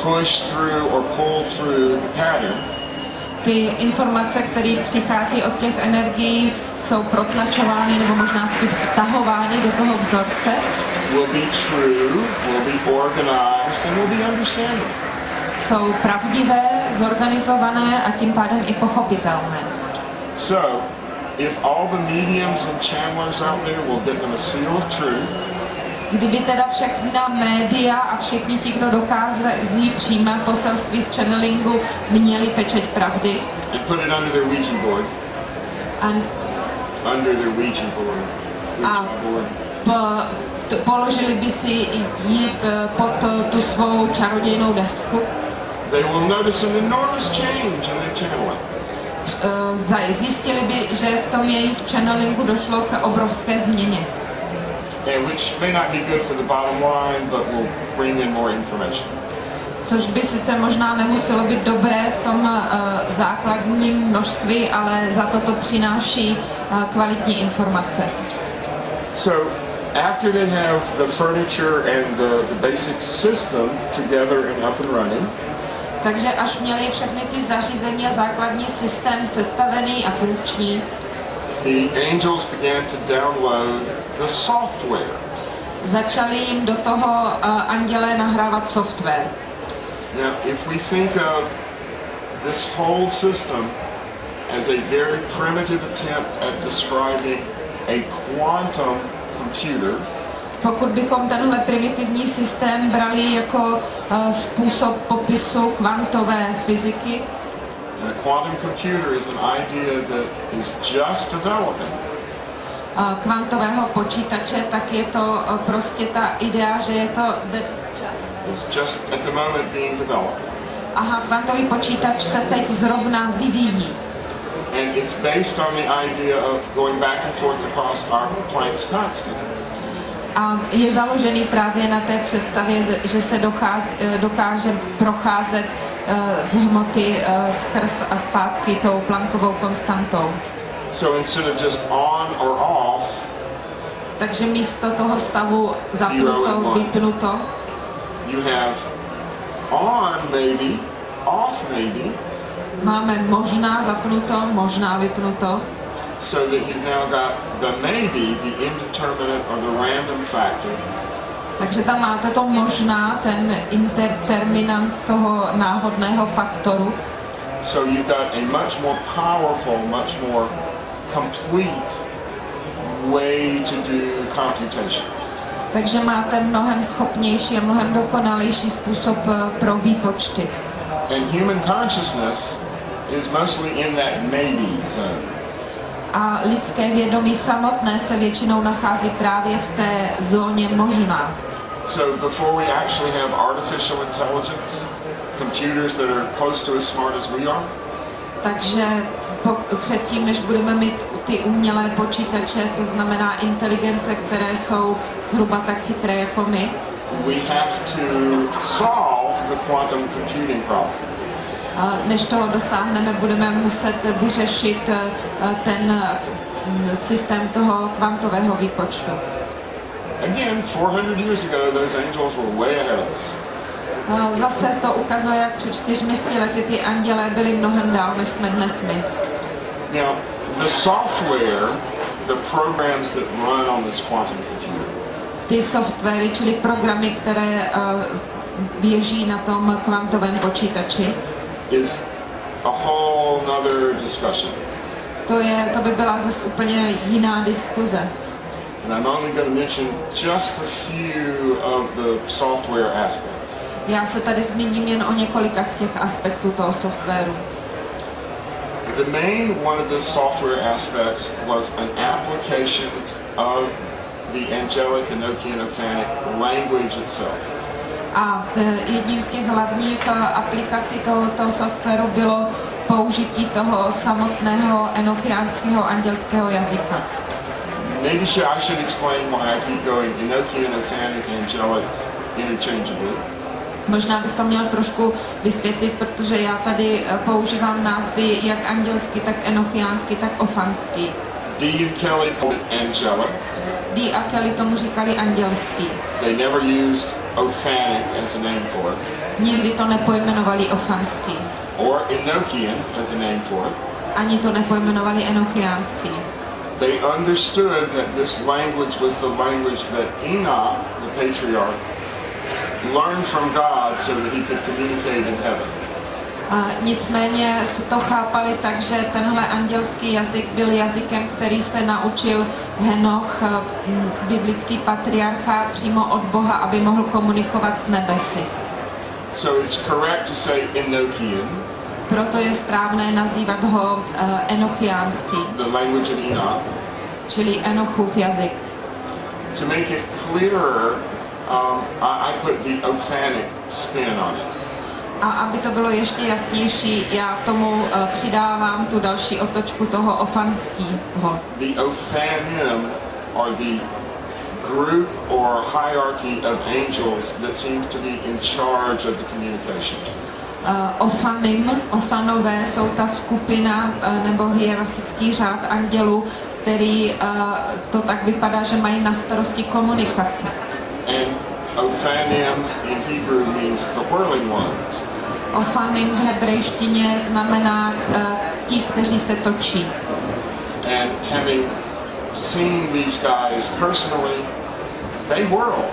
push through or pull through the pattern. Ty informace, které přichází od těch energií, jsou protlačovány nebo možná spíš vtahovány do toho vzorce. Will be true, will be organized, and will be understandable. Jsou pravdivé, zorganizované a tím pádem i pochopitelné. So, if all the mediums and channelers out there will get them a seal of truth, kdyby teda všechna média a všichni ti, kdo dokází přijímat poselství z channelingu, měli pečeť pravdy. And put it under their Ouija board. Under their Ouija board. Položili by si ji pod tu svou čarodějnou desku. They will notice an enormous change in their channeling. Zjistili by, že v tom jejich channelingu došlo k obrovské změně. And which may not be good for the bottom line, but will bring in more information. Což by sice možná nemuselo být dobré v tom základním množství, ale za to přináší kvalitní informace. So, after they have the furniture and the basic system together and up and running, takže až měli všechny ty zařízení a základní systém sestavený a funkční, the angels began to download the software. Začali jim do toho andělé nahrávat software. Now, if we think of this whole system as a very primitive attempt at describing a quantum computer, pokud bychom tenhle primitivní systém brali jako způsob popisu kvantové fyziky, and a quantum computer is an idea that is just developing. Kvantového počítače, tak je to prostě ta idea, že je to It's just at the moment being developed. Aha, kvantový počítač se teď zrovna vyvíjí. And it's based on the idea of going back and forth across our Planck's constant. A je založený právě na té představě, že se dokáže procházet z hmoty skrz a zpátky tou Planckovou konstantou. So instead of just on or off, takže místo toho stavu zapnuto, vypnuto, you have on maybe, off maybe. Máme možná zapnuto, možná vypnuto. So that you've now got the maybe, the indeterminate or the random factor. Takže tam máte to možná, ten interterminant toho náhodného faktoru. So you've got a much more powerful, much more complete way to do computation. Takže máte mnohem schopnější a mnohem dokonalejší způsob pro výpočty. And human consciousness is mostly in that maybe zone. A lidské vědomí samotné se většinou nachází právě v té zóně možná. So before we actually have artificial intelligence, computers that are close to as smart as we are, takže předtím, než budeme mít ty umělé počítače, to znamená inteligence, které jsou zhruba tak chytré jako my, we have to solve the quantum computing problem. Než toho dosáhneme, budeme muset vyřešit ten systém toho kvantového výpočtu. Again, 400 years ago, those angels were way ahead of us. Zase to ukazuje, jak před 400 lety ty andělé byli mnohem dál, než jsme dnes my. Now, the software, the programs that run on this quantum computer, ty softwary, čili programy, které běží na tom kvantovém počítači, is a whole nother discussion. To by byla zase úplně jiná diskuze. And I'm only going to mention just a few of the software aspects. Já se tady zmíním jen o několika z těch aspektů toho softwaru. The main one of the software aspects was an application of the angelic, enochian, ophanic language itself. A jedním z těch hlavních aplikací tohoto softwaru bylo použití toho samotného enochiánského andělského jazyka. Maybe I should explain why I keep going enochian, ophanic, angelic interchangeably. Možná bych to měl trošku vysvětlit, protože já tady používám názvy jak andělský, tak enochiánský, tak ofanský. Dee and Kelly called it angelic. Dee a Kelly tomu říkali andělský. They never used ophanic as a name for it. Nikdy to nepojmenovali ofanský. Or enochian as a name for it. Ani to nepojmenovali enochiánský. They understood that this language was the language that Enoch, the patriarch, learned from God so that he could communicate in heaven. Nicméně si to chápali tak, že tenhle andělský jazyk byl jazykem, který se naučil Henoch, biblický patriarcha, přímo od Boha, aby mohl komunikovat s nebesy. So it's correct to say Enochian. Proto je správné nazývat ho enochiánský, The language of Enoch. čili Enochův jazyk. To make it clearer, I put the ophanic spin on it. A aby to bylo ještě jasnější, já tomu přidávám tu další otočku toho ofanského. The ophanim are the group or hierarchy of angels that seems to be in charge of the communication. Ofanové jsou ta skupina nebo hierarchický řád andělů, který to tak vypadá, že mají na starosti komunikaci. And ophanim in Hebrew means the whirling ones. Ofanim v hebrejštině znamená ti, kteří se točí. And having seen these guys personally, they whirl.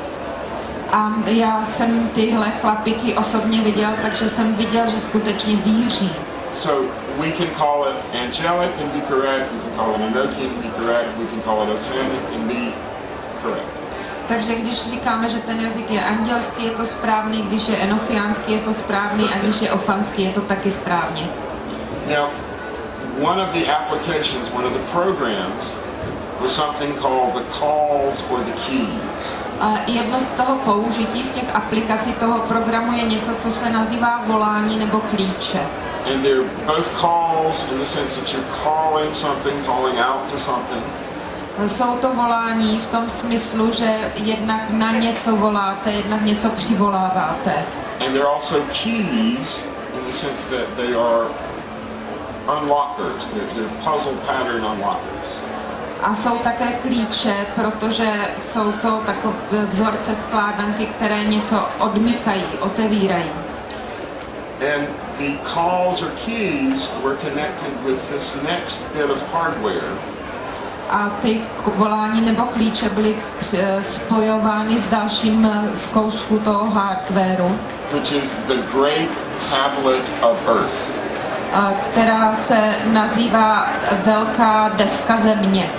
A já jsem tyhle chlapiky osobně viděl, takže jsem viděl, že skutečně víří. So we can call it angelic and be correct, we can call it enochian and be correct, we can call it authentic and be correct. Takže když říkáme, že ten jazyk je andělský, je to správný, když je enochiánský, je to správný a když je ofanský, je to taky správně. Now, one of the applications, one of the programs was something called the calls or the keys. Jedno z toho použití, z těch aplikací toho programu je něco, co se nazývá volání nebo klíče. And they're both calls in the sense that you're calling something, calling out to something. Jsou to volání v tom smyslu, že jednak na něco voláte, jednak něco přivoláváte. And they're also keys in the sense that they are unlockers. They're puzzle pattern unlockers. A jsou také klíče, protože jsou to takové vzorce skládanky, které něco odmykají, otevírají. And the calls or keys were connected with this next bit of hardware. A ty volání nebo klíče byly spojovány s dalším z kousků toho hardwareu, Which is the great tablet of earth. která se nazývá Velká deska země.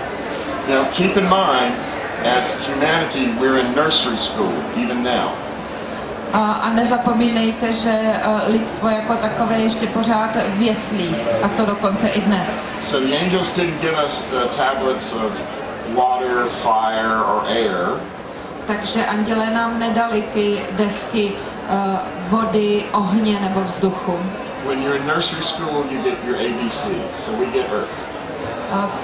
Now keep in mind, as humanity, we're in nursery school, even now. A nezapomínejte, že lidstvo jako takové ještě pořád v jeslích, a to dokonce i dnes. So the angels didn't give us the tablets of water, fire, or air. Takže andělé nám nedali ty desky vody, ohně nebo vzduchu. When you're in nursery school, you get your ABC, so we get earth.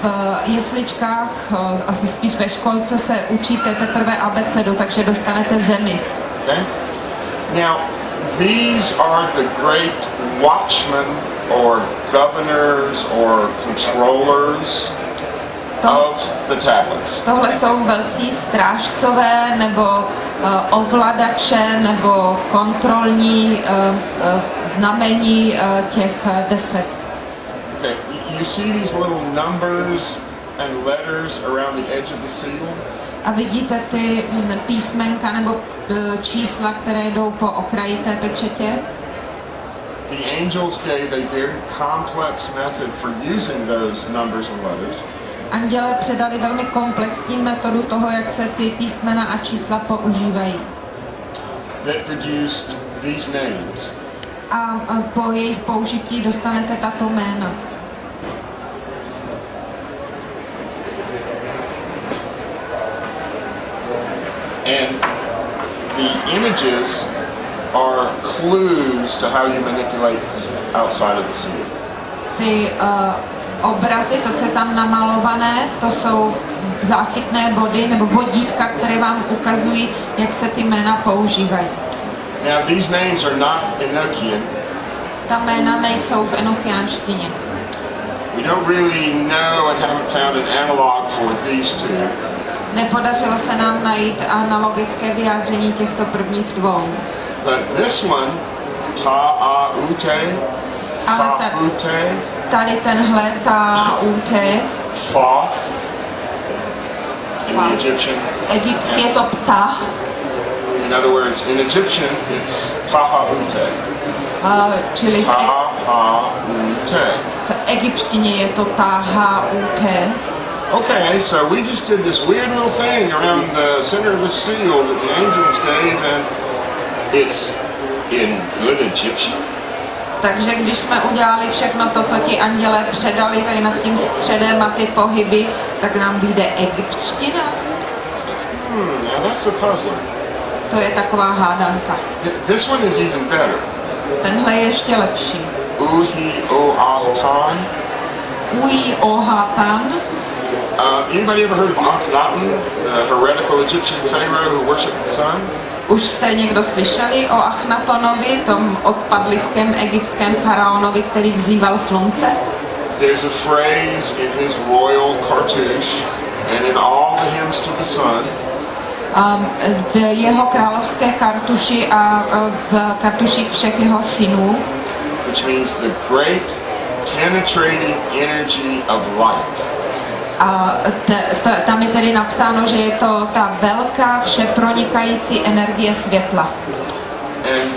V jesličkách, asi spíš ve školce, se učíte teprve abecedu, takže dostanete zemi. Okay? Now, these are the great watchmen or governors or controllers of the tablets. Tohle jsou velcí strážcové nebo ovladače nebo kontrolní znamení těch desek. Okay, you see these little numbers and letters around the edge of the seal? A vidíte ty písmenka nebo čísla, které jdou po okraji té pečetě? The angels gave a very complex method for using those numbers and letters. Anděle předali velmi komplexní metodu toho, jak se ty písmena a čísla používají. That produced these names. A po jejich použití dostanete tato jména. And the images are clues to how you manipulate outside of the seal. Ty obrazy, to, co je tam namalované, to jsou záchytné body nebo vodítka, které vám ukazují, jak se ty jména používají. Now these names are not Enochian. Ta jména nejsou v enochiánštině. We don't really know and haven't found an analog for these two. Nepodařilo se nám najít analogické vyjádření těchto prvních dvou. But this one, Ta-a-ute, Tady tenhle Ta-ute, Thoth, in the Egyptian. egyptský je to ptah, In other words, in Egyptian, it's Taha-ute. čili Taha-ute. v egyptštině je to Taha-ute. Okay, so we just did this weird little thing around the center of the seal that the angels gave, and it's in good Egyptian. Takže když jsme udělali všechno to, co ti andělé předali tady nad tím středem a ty pohyby, tak nám vyjde egyptština. Now that's a puzzler. To je taková hádanka. This one is even better. Tenhle je ještě lepší. Uhi-o-ahtan. Uji-o-hatan. Anybody ever heard of Akhenaten, the heretical Egyptian pharaoh who worshipped the sun? Už jste někdo slyšeli o Achnatonovi, tom odpadlickém egyptském faraonovi, který vzýval slunce? There's a phrase in his royal cartouche and in all the hymns to the sun. V jeho královské kartuši a v kartuších všech jeho synů, which means the great penetrating energy of light. A tam je tedy napsáno, že je to ta velká všepronikající energie světla. And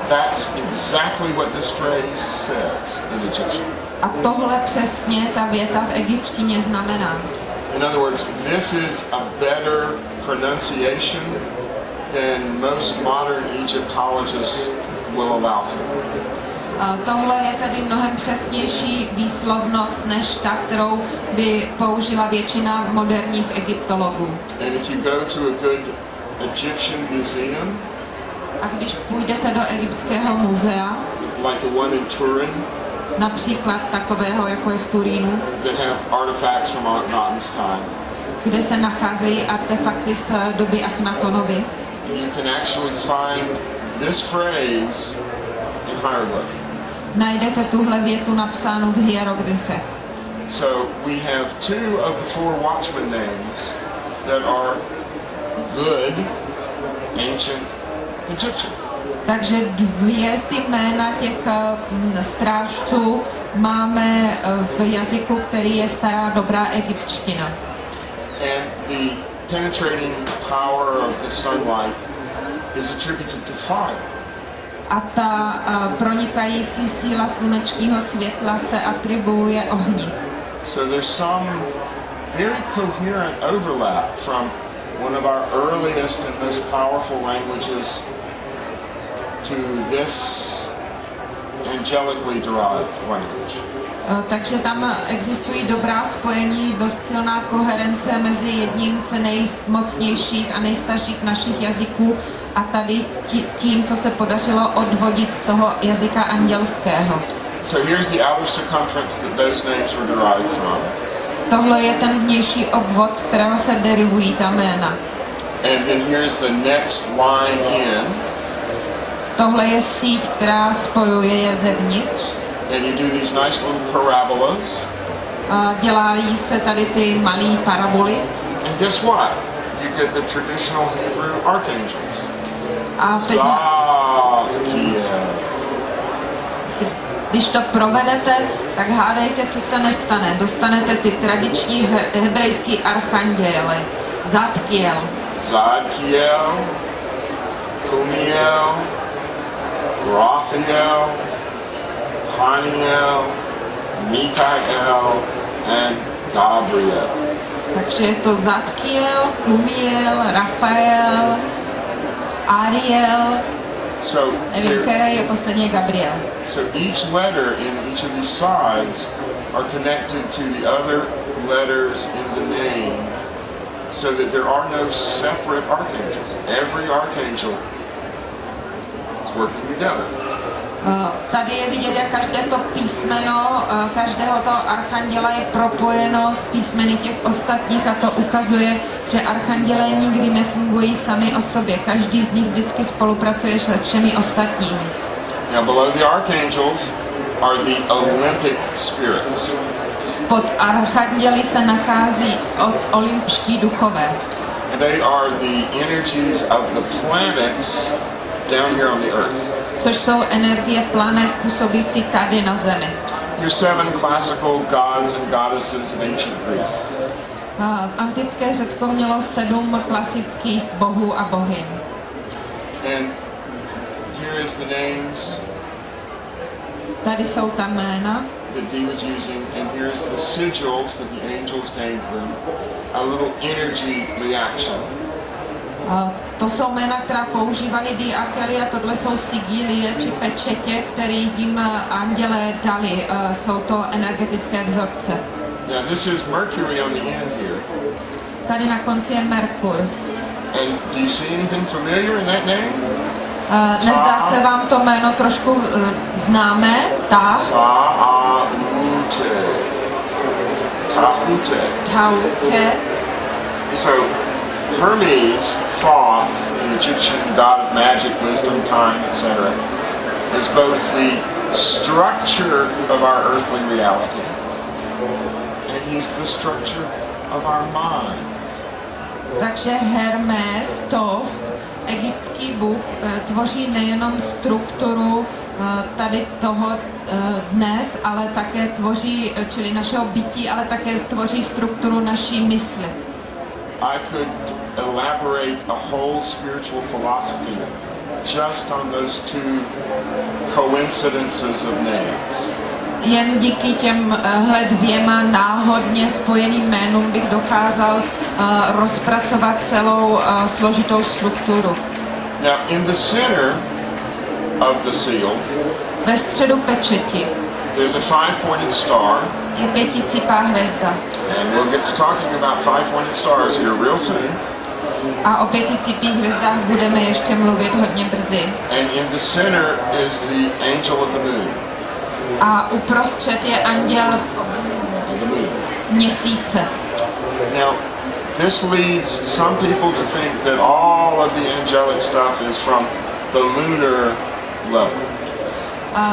that's exactly what this phrase says in Egyptian. A tohle přesně ta věta v egyptštině znamená. In other words, this is a better pronunciation than most modern Egyptologists will allow for. Tohle je tady mnohem přesnější výslovnost než ta, kterou by použila většina moderních egyptologů. And if you go to a good Egyptian museum, a když půjdete do egyptského muzea, like the one in Turin, například takového, jako je v Turínu, that have artifacts from Akhenaten's time, kde se nacházejí artefakty z doby Achnatonovy, you can actually find this phrase in hieroglyph. Najdete tuhle větu napsánou v hieroglyfech. So we have two of the four watchman names that are good ancient Egyptian. Takže dvě ty jména těch strážců máme v jazyku, který je stará dobrá egyptština. And the penetrating power of the sunlight is attributed to fire. A ta pronikající síla slunečního světla se atribuuje ohni. So there's some very coherent overlap from one of our earliest and most powerful languages to this angelically derived language. Takže tam existují dobrá spojení, dost silná koherence mezi jedním z nejmocnějších a nejstarších našich jazyků a tady tím, co se podařilo odvodit z toho jazyka andělského. So here's the outer circumference that those names were derived from. Tohle je ten vnější obvod, z kterého se derivují ta jména. And then here's the next line in. Tohle je síť, která spojuje je zevnitř. And you do these nice little parabolas. Dělají se tady ty malé paraboly. And guess what? You get the traditional Hebrew archangels. A teď, když to provedete, tak hádejte, co se nestane. Dostanete ty tradiční hebrejský archanděly. Zadkiel, Kumiel, Raphael, Haniel, Mikael and Gabriel. Takže je to Zadkiel, Kumiel, Rafael, Ariel, nevím, který je poslední Gabriel. So each letter in each of these sides are connected to the other letters in the name, so that there are no separate archangels. Every archangel is working together. Tady je vidět, jak každé to písmeno, každého toho archanděla je propojeno s písmeny těch ostatních a to ukazuje, že archandělé nikdy nefungují sami o sobě. Každý z nich vždycky spolupracuje se všemi ostatními. Now below the archangels are the Olympic spirits. Pod archanděli se nachází olympští duchové. They are the energies of the planets down here on the earth. Což jsou energie planet působící tady na Zemi. Your seven classical gods and goddesses of ancient Greece. Antické Řecko mělo 7 klasických bohů a bohyň. And here is the names. Tady jsou ta jména. That Dee was using, and here's the sigils that the angels gave them. A little energy reaction. To jsou jména, která používali Dee a Kelly a tohle jsou sigilie či pečetě, které jim andělé dali. Jsou to energetické vzorce. Now this is Mercury on the end here. Tady na konci je Merkur. And do you see anything familiar in that name? Nezdá se vám to jméno trošku známé? Taute. So Hermes, Thoth, the Egyptian god of magic, wisdom, time, etc., is both the structure of our earthly reality, and he's the structure of our mind. Takže Hermes, Thoth, egyptský bůh, tvoří nejenom strukturu tady toho dnes, ale také tvoří, čili našeho bytí, ale také tvoří strukturu naší mysli. I could elaborate a whole spiritual philosophy just on those two coincidences of names. Jen díky těmhle dvěma náhodně spojeným jménům bych dokázal rozpracovat celou složitou strukturu. Now, in the center of the seal, ve středu pečeti there's a five-pointed star. Je pěticípá hvězda. And we'll get to talking about five-pointed stars here real soon. A o pěticípých hvězdách budeme ještě mluvit hodně brzy. And in the center is the angel of the moon. A uprostřed je anděl měsíce. Now, this leads some people to think that all of the angelic stuff is from the lunar level.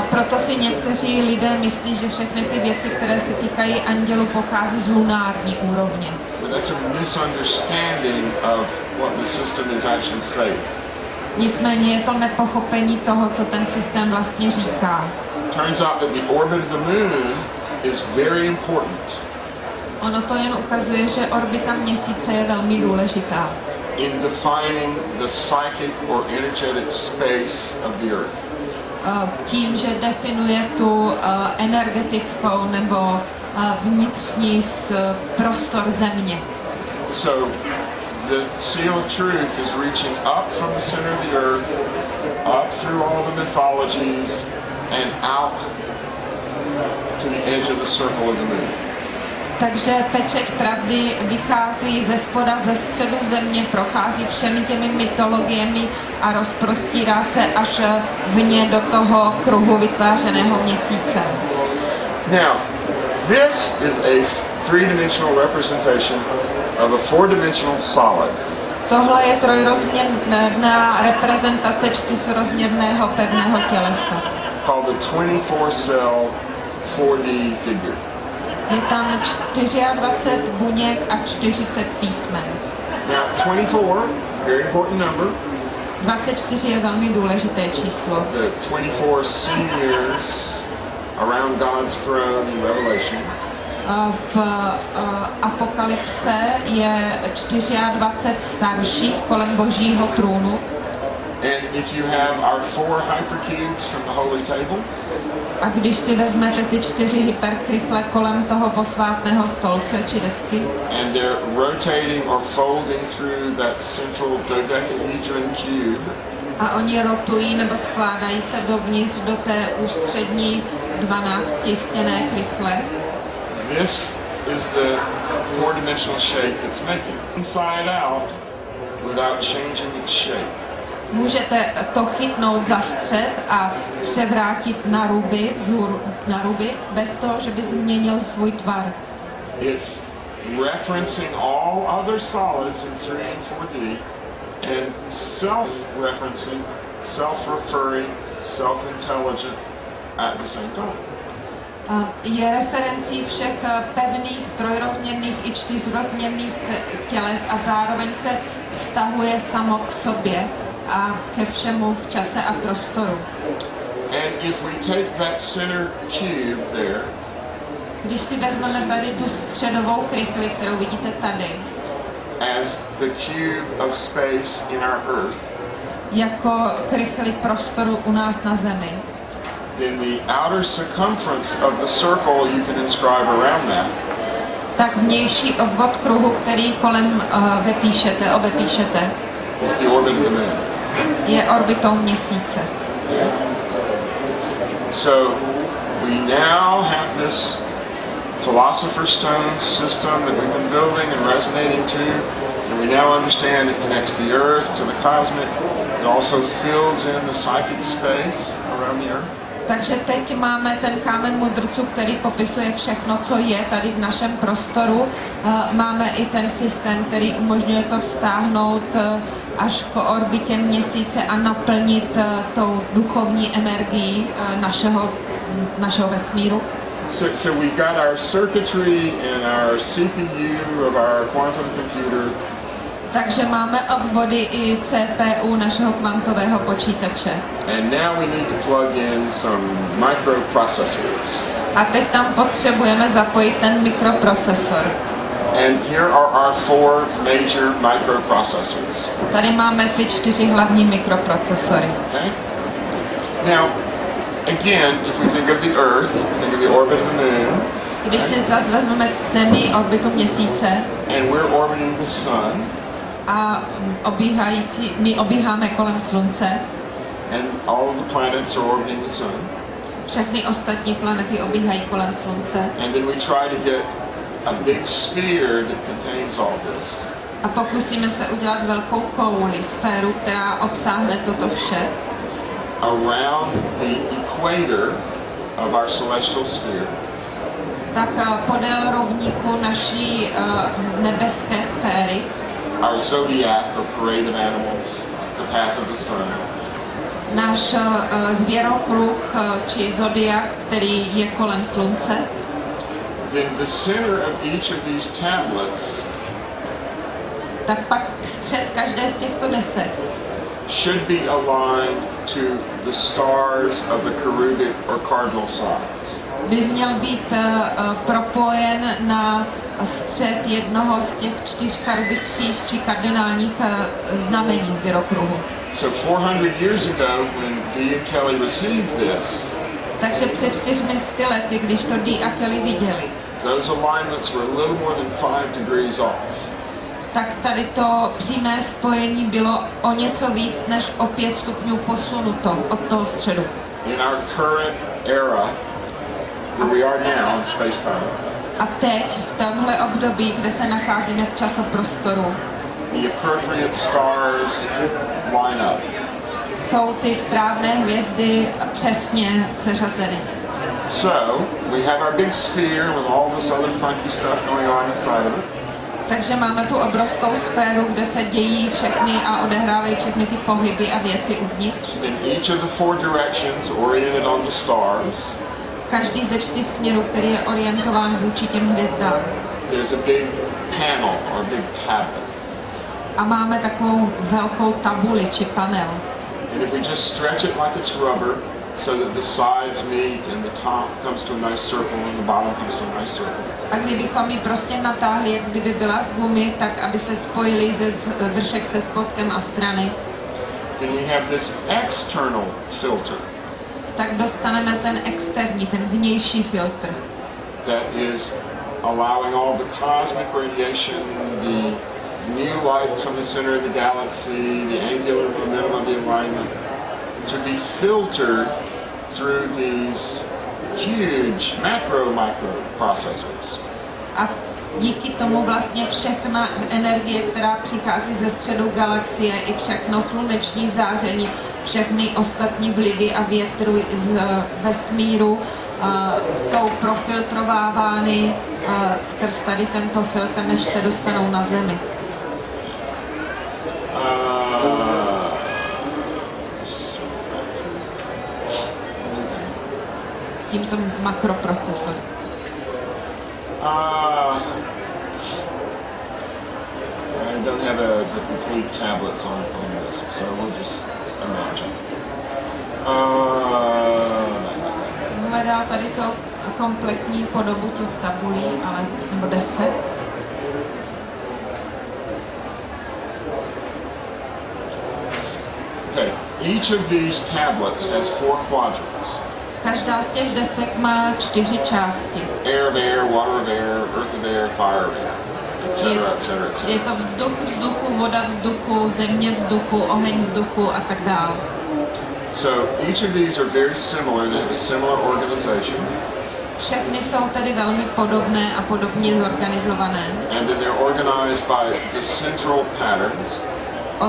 Proto si někteří lidé myslí, že všechny ty věci, které se týkají andělu, pochází z lunární úrovně. But that's a misunderstanding of what the system is actually saying. Nicméně je to nepochopení toho, co ten systém vlastně říká. Turns out that the orbit of the moon is very important. Ono to jen ukazuje, že orbita měsíce je velmi důležitá. In defining the psychic or energetic space of the earth. Tím, že definuje tu energetickou nebo vnitřní prostor země. So the seal of truth is reaching up from the center of the earth, up through all the mythologies, and out to the edge of the circle of the moon. Takže pečeť pravdy vychází ze spoda, ze středu země, prochází všemi těmi mytologiemi a rozprostírá se až vně do toho kruhu vytvářeného měsíce. Now, this is a three-dimensional representation of a four-dimensional solid. Tohle je trojrozměrná reprezentace čtyřrozměrného pevného tělesa. Called the 24-cell 4D figure. Je tam 24 buněk a 40 písmen. Now, 24 is a very important number. 24 je velmi důležité číslo. The 24 seniors around God's throne in Revelation. V Apokalypse je 24 starších kolem Božího trůnu. And if you have our four hypercubes from the Holy Table, a když si vezmete ty 4 hyperkrychle kolem toho posvátného stolce či desky, and they're rotating or folding through that central dodecahedron cube, a oni rotují nebo skládají se dovnitř do té ústřední 12stěnné krychle, this is the four-dimensional shape it's making. Inside out without changing its shape. Můžete to chytnout za střed a převrátit na ruby, bez toho, že by změnil svůj tvar. It's referencing all other solids in 3 and 4D and self-referencing, self-referring, self-intelligent at the same time. Je referencí všech pevných, trojrozměrných i čtyřrozměrných těles a zároveň se vztahuje samo k sobě a ke všemu v čase a prostoru. And if we take that center cube there, když si vezmeme tady tu středovou krychli, kterou vidíte tady, as the cube of space in our earth, jako krychli prostoru u nás na Zemi, then the outer circumference of the circle you can inscribe around that, tak vnější obvod kruhu, který kolem obepíšete, is the orbit of the moon. Je orbitou měsíce. So we now have this philosopher's stone system that we've been building and resonating to, and we now understand it connects the earth to the cosmic. It also fills in the psychic space around the earth. Takže teď máme ten kámen mudrců, který popisuje všechno, co je tady v našem prostoru. Máme i ten systém, který umožňuje to vztáhnout až k orbitě měsíce a naplnit tou duchovní energií našeho vesmíru. So we've got our circuitry and our CPU of our quantum computer Takže máme obvody i CPU našeho kvantového počítače. And now we need to plug in some microprocessors. A teď tam potřebujeme zapojit ten mikroprocesor. And here are our 4 major microprocessors. Tady máme ty 4 hlavní mikroprocesory. Okay? Now, again, if we think of the Earth, think of the orbit of the Moon. Když si zase vezmeme Zemi, orbitu Měsíce, and we're orbiting the Sun. A my obíháme kolem Slunce. And all of the planets are orbiting the Sun. Všechny ostatní planety obíhají kolem Slunce. And then we try to get a big sphere that contains all this. A pokusíme se udělat velkou kouli, sféru, která obsáhne toto vše. Around the equator of our celestial sphere. Tak podél rovníku naší nebeské sféry. Our zodiac, or parade of animals, the path of the sun. Náš zvěrokruh, či zodiak, který je kolem Slunce. Then the center of each of these tablets tak pak střed každé z těchto desek should be aligned to the stars of the cherubic or cardinal signs. By měl být propojen na střed jednoho z těch 4 cherubických či kardinálních znamení zvěrokruhu. So 400 years ago, when Dee and Kelly received this, takže před 400 lety, když to Dee a Kelly viděli, those alignments were a little more than 5 degrees off. Tak tady to přímé spojení bylo o něco víc než o 5 stupňů posunuto od toho středu. In our current era, where we are now in space-time, a teď, v tomhle období, kde se nacházíme v časoprostoru, the appropriate stars line up. Jsou ty správné hvězdy přesně seřazeny. So, we have our big sphere with all this other funky stuff going on inside of it. Takže máme tu obrovskou sféru, kde se dějí všechny a odehrávají všechny ty pohyby a věci uvnitř. In each of the 4 directions oriented on the stars. Každý ze 4 směrů, který je orientován vůči těm hvězdám. There's a big panel or a big tablet. A máme takovou velkou tabuli či panel. And if we just stretch it like it's rubber, so that the sides meet and the top comes to a nice circle and the bottom comes to a nice circle. A kdybychom ji prostě natáhli, jak kdyby byla z gumy, tak aby se spojili ze vršek se spodkem a strany. Then we have this external filter. Tak dostaneme ten externí, ten vnější filtr. That is allowing all the cosmic radiation, the new light from the center of the galaxy, the angular momentum of the alignment, to be filtered through these huge microprocessors. A díky tomu vlastně všechna energie, která přichází ze středu galaxie, i všechno sluneční záření, všechny ostatní vlivy a větru z vesmíru jsou profiltrovávány skrz tady tento filtr, než se dostanou na Zemi. Tímto makroprocesorem. I don't have the complete tablets on this, so we'll just imagine. Hledá tady to kompletní podobu těch tabulí, ale nebo desek. Okay, each of these tablets has 4 quadrants. Každá z těch desek má 4 části. Air of air, water of air, earth of air, fire of air, etc., etc., etc. Je to vzduch vzduchu, voda vzduchu, země vzduchu, oheň vzduchu a tak dále. So each of these are very similar. They have a similar organization. Všechny jsou tedy velmi podobné a podobně zorganizované. And then they're organized by the central patterns.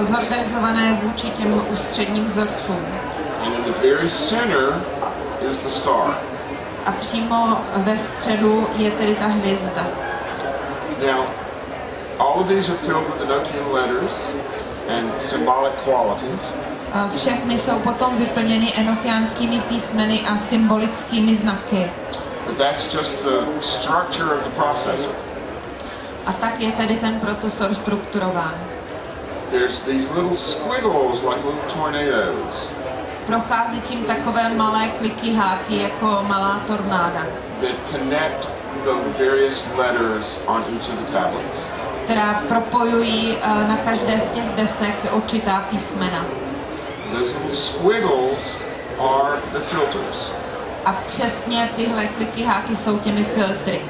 Zorganizované vůči těm ústředním vzorcům. And in the very center is the star. A přímo ve středu je tedy ta hvězda. Now, all of these are filled with Enochian letters and symbolic qualities. Všechny jsou potom vyplněny enochiánskými písmeny a symbolickými znaky. But that's just the structure of the processor. A tak je tedy ten procesor strukturován. there's these little squiggles like little tornadoes. Prochází tím takové malé kliky háky jako malá tornáda, that connect the various letters on each of the tablets. která propojují na každé z těch desek určitá písmena. Those little squiggles are the filters. A přesně tyhle kliky háky jsou těmi filtry.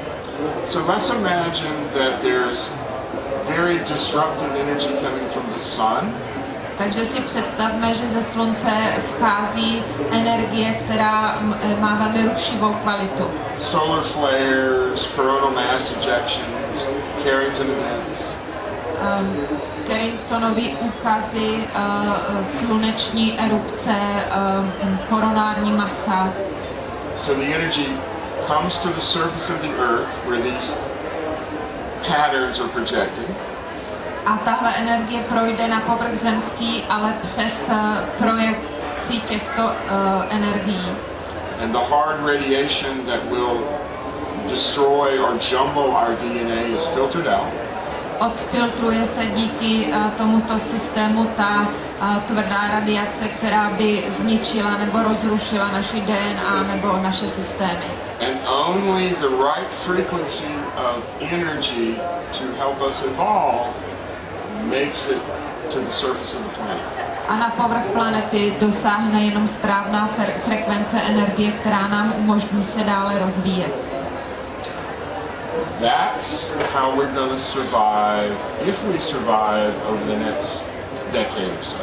So let's imagine that there's very disruptive energy coming from the sun. Takže si představme, že ze slunce vchází energie, která má velmi rušivou kvalitu. Solar flares, coronal mass ejections, Carrington events. Carringtonovy úkazy, sluneční erupce, koronární masa. So the energy comes to the surface of the earth where these patterns are projected. A tahle energie projde na povrch zemský, ale přes projekci těchto energií. And the hard radiation that will destroy or jumble our DNA is filtered out. Odfiltruje se díky tomuto systému ta tvrdá radiace, která by zničila nebo rozrušila naši DNA nebo naše systémy. And only the right frequency of energy to help us evolve makes it to the surface of the planet. A na povrch planety dosáhne jenom správná frekvence energie, která nám umožní se dále rozvíjet. That's how we're going to survive, if we survive over the next decade or so.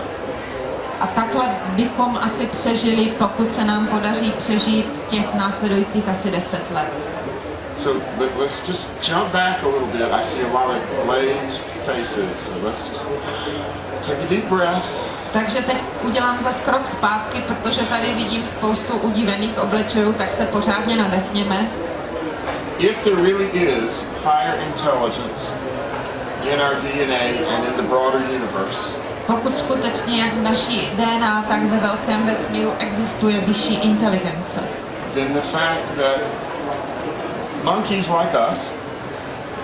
A takhle bychom asi přežili, pokud se nám podaří přežít těch následujících asi 10 let. So let's just jump back a little bit. I see a lot of glazed faces, so let's just take a deep breath. Takže teď udělám zas krok zpátky, protože tady vidím spoustu udivených obličejů, tak se pořádně nadechněme. If there really is higher intelligence in our DNA and in the broader universe, pokud skutečně jak v naší DNA, tak ve velkém vesmíru existuje vyšší inteligence, then the fact that monkeys like us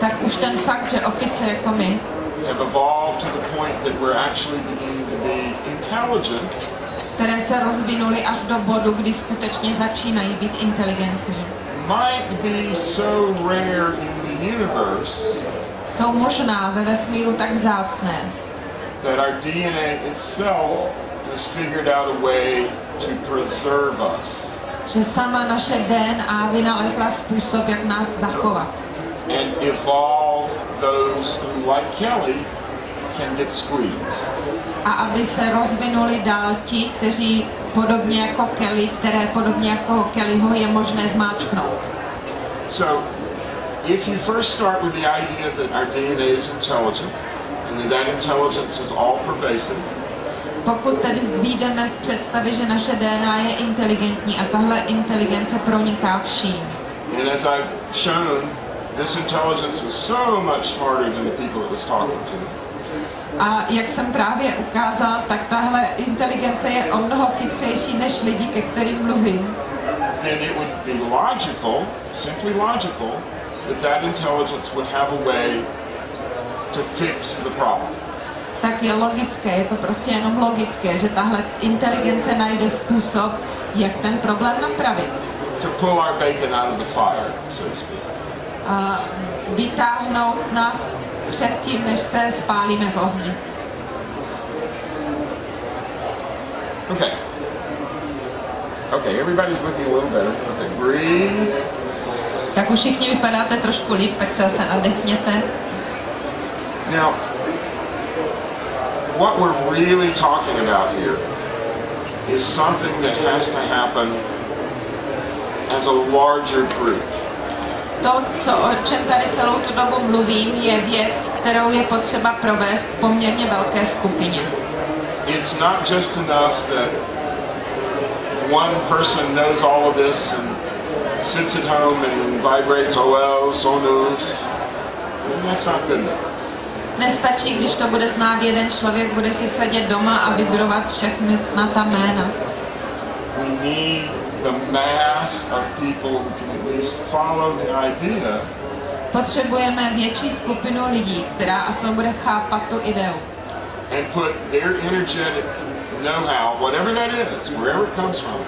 tak už ten fakt, že opice jako my have evolved to the point that we're actually beginning to be intelligent, které se rozvinuly až do bodu, kdy skutečně začínají být inteligentní, might be so rare in the universe jsou možná ve vesmíru tak vzácné, that our DNA itself has figured out a way to preserve us. že sama naše DNA vynalezla způsob, jak nás zachovat. And evolve those who, like Kelly, can get squeezed. A aby se rozvinuli dál ti, kteří podobně jako Kelly, které podobně jako Kellyho je možné zmáčknout. So, if you first start with the idea that our DNA is intelligent, and that intelligence is all pervasive, Pokud tedy vyjdeme z představy, že naše DNA je inteligentní a tahle inteligence proniká vším. and as I've shown, this intelligence was so much smarter than the people it was talking to. A jak jsem právě ukázal, tak tahle inteligence je o mnoho chytřejší než lidi, ke kterým mluvím. Then it would be logical, simply logical, that intelligence would have a way to fix the problem. Tak je logické, je to prostě jenom logické, že tahle inteligence najde způsob, jak ten problém napravit. To pull our bacon out of the fire, so to speak. A vytáhnout nás před tím, než se spálíme v ohni. Okay, everybody's looking a little better. Okay, breathe. Tak už všichni vypadáte trošku líp, tak se zase nadechněte. Now, what we're really talking about here is something that has to happen as a larger group. To, o čem tady celou tu dobu mluvím, je věc, kterou je potřeba provést v poměrně velké skupině. It's not just enough that one person knows all of this and sits at home and vibrates, oh well, so neuf. That's not good enough. Nestačí, když to bude znát jeden člověk, bude si sedět doma a vibrovat všechny na ta jména. We need the mass of people who can at least follow the idea. Potřebujeme větší skupinu lidí, která aspoň bude chápat tu ideu. and put their energetic know-how, whatever that is, wherever it comes from,